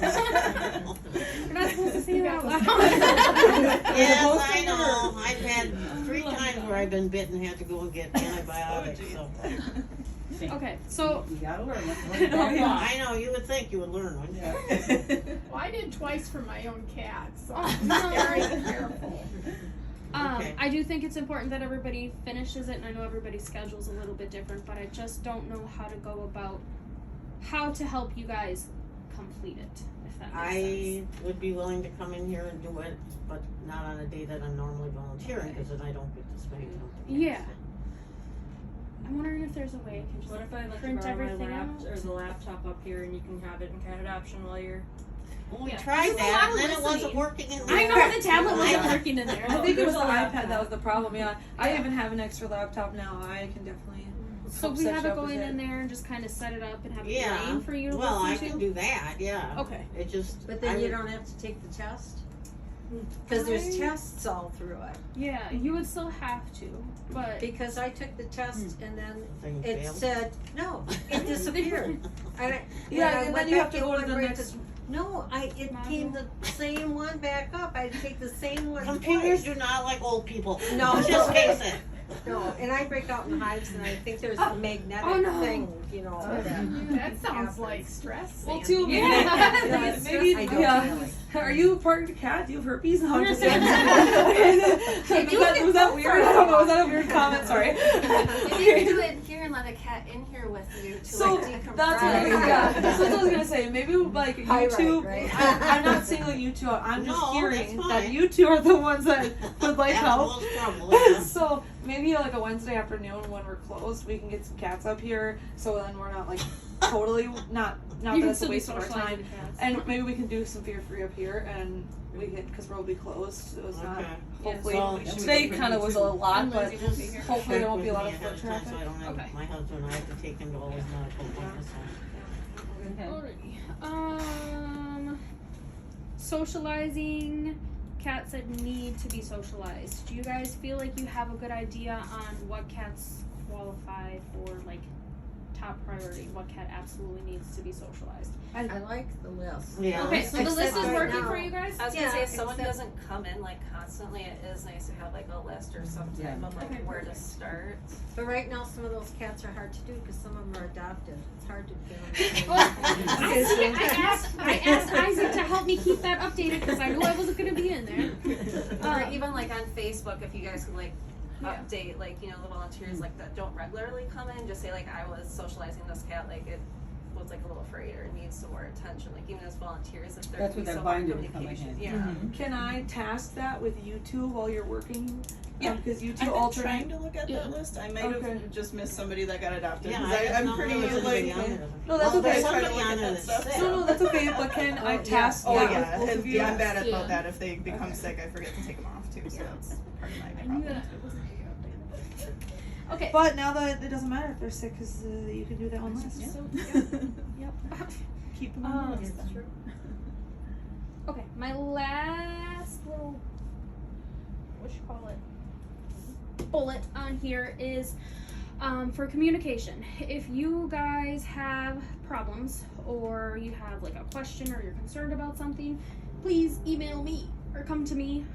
said you're not supposed to say that out loud. Yes, I know. I've had 3 times where I've been bitten and had to go and get antibiotics, so. Okay, so You gotta learn it. I know, you would think you would learn, wouldn't you? Well, I did twice for my own cat, so Oh, I'm no. very careful. Okay. I do think it's important that everybody finishes it, and I know everybody's schedule's a little bit different, but I just don't know how to go about how to help you guys complete it, if that makes sense. I would be willing to come in here and do it, but not on a day that I'm normally volunteering, because then I don't get to spend time. Yeah. I I'm wondering if there's a way I can just What if I let you print borrow my everything out? or the laptop up here and you can have it in cat adoption while you're. Well, we Yeah. tried There's a that, lot and of then it wasn't listening. working in I there. know the tablet wasn't I- working in there. I think it was the There's a iPad laptop. that was the problem. Yeah, I even have an extra laptop now. I can definitely. So help we set have you it up with going in there and just kind of set it up and have it Yeah. drain for you to Well, I listen can to. do that, yeah. Okay. It just. But then I you would- don't have to take the test? Cause there's tests all through it. Yeah, you would still have to, but Because I took the test and then Thing it failed. said, no, it disappeared. And Yeah, when I and went then you have back, to it go to went the right next. No, it came the same one back up. I had to take the same one Computers twice. do not like old people. No. Let's just face it. No, and I break out in hives and I think there's a magnetic Oh, no. thing, you know, that That sounds happens. like stress. Well, Sandy. too. Yeah. Maybe. I don't Yeah. really. Are you part of the cat? Do you have herpes? No, I'm just If kidding. you was that weird? I don't know. Was that a weird comment? Sorry. If you can do it here and let a cat in here with you to So like decompress. that's what I, yeah, that's what I was gonna say. Maybe like Pyrite, YouTube. right? I'm not singling you two out. I'm just No, hearing that's that fine. you two are the ones that would like Have a help. little trouble, yeah. So maybe like a Wednesday afternoon when we're closed, we can get some cats up here. So then we're not like totally not you that can it's a still be waste of our socializing time. with cats. And maybe we can do some fear free up here, and we can because we'll be closed. It was not. Okay. Hopefully, So- today kind of was a lot, And but Lindsay won't be here. hopefully there Check won't be a with lot me of ahead foot time traffic. So I don't have, Okay. my husband and I have to take him to all his medical appointments. So. Alrighty. Socializing. Cats that need to be socialized. Do you guys feel like you have a good idea on what cats qualify for, like, top priority? What cat absolutely needs to be socialized? I like the list. Yeah. Okay, so the Except list is right working now- for you guys? I was gonna Yeah, say, if someone except- doesn't come in like constantly, it is nice to have like a list or some type of like Okay, where to perfect. start. But right now, some of those cats are hard to do because some of them are adopted. It's hard to get them. I asked Isaac to help me keep that updated because I knew I wasn't going to be in there. Or even like on Facebook, if you guys could like Yeah. update like, you know, the volunteers like that don't regularly come in, just say like I was socializing this cat, like it was like a little afraid or needs some more attention, like even as volunteers, if there That's could what be that some more binder would come communication. in. Yeah. Can I task that with you two while you're working? Yeah. Because you I've two been alternate. trying to look at that list. I might Okay. have just missed somebody that got adopted. Yeah, 'cause I I'm don't pretty know if there's like. anybody on there. No, that's Well, okay. there's Try to somebody look on at there that that's stuff. sick. No, no, that's okay. But can I task? Oh that yeah, with both and of you? yeah, I'm bad about Yeah. that. If they become sick, I forget to take them off too. So that's part of my I knew problem. that it wasn't going to get updated. Okay. But now that it doesn't matter if they're sick, because you can do that on list. So, Yep. Keep them on the list. It's true. okay, my last little, what you call it, bullet on here is for communication. If you guys have problems or you have like a question or you're concerned about something, please email me or come to me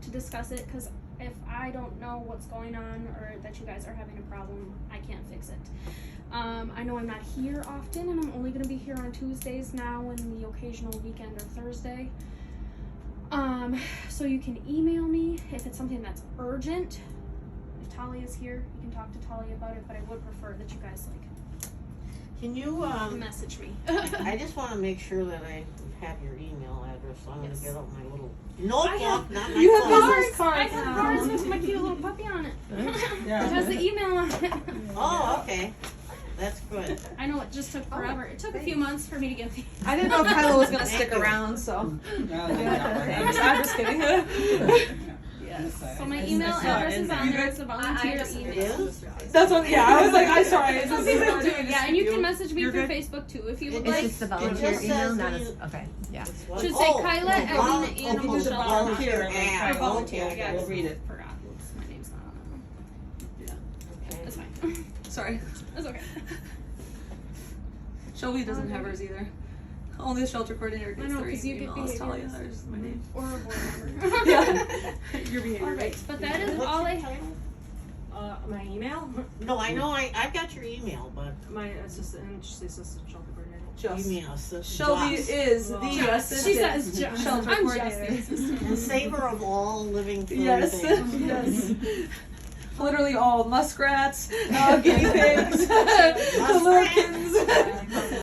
to discuss it, because if I don't know what's going on or that you guys are having a problem, I can't fix it. I know I'm not here often, and I'm only going to be here on Tuesdays now and the occasional weekend or Thursday. So you can email me if it's something that's urgent. If Talia's here, you can talk to Talia about it, but I would prefer that you guys Can you, message me. I just wanna make sure that I have your email address, so I'm gonna Yes. get out my little notebook, not my You have phone. business I cards have now. cards with my cute little puppy on it. Yeah. It has the email on it. Oh, okay, that's good. I know it just took forever. It took a few months for me to get the. I didn't know if Kyla was gonna stick around, so. I'm just kidding. So my email address is on there. It's a I volunteer just It email. is? That's what. Yeah, I was like, I'm sorry. It's Some just, people do it, yeah, and you can message me You're through good? Facebook too if you would It It's like. just the It volunteer just email, says not the- as, okay, yeah. Should say Kyla at vol- the animal do the shelter. volunteer and Yeah, then volunteer. Yeah, we'll read it. Forgot. Oops, my name's not on Okay. it. That's fine. Sorry. That's okay. Shelby doesn't have hers either. Only the shelter coordinator I gets know, their 'cause you get email. It's Talia. behaviors. There's my name. Or a board member. Yeah. Your behavior. Alright, right? but that is What's all your I. title? My email? No, I know, I've got your email, but My assistant, and she's the assistant shelter coordinator. you Just. mean assistant. Shelby is the Well, assistant. She says just. Shelter I'm just coordinator. the assistant. And savor of all living food Yes. things. Yes. Literally all muskrats, guinea pigs, the little kittens.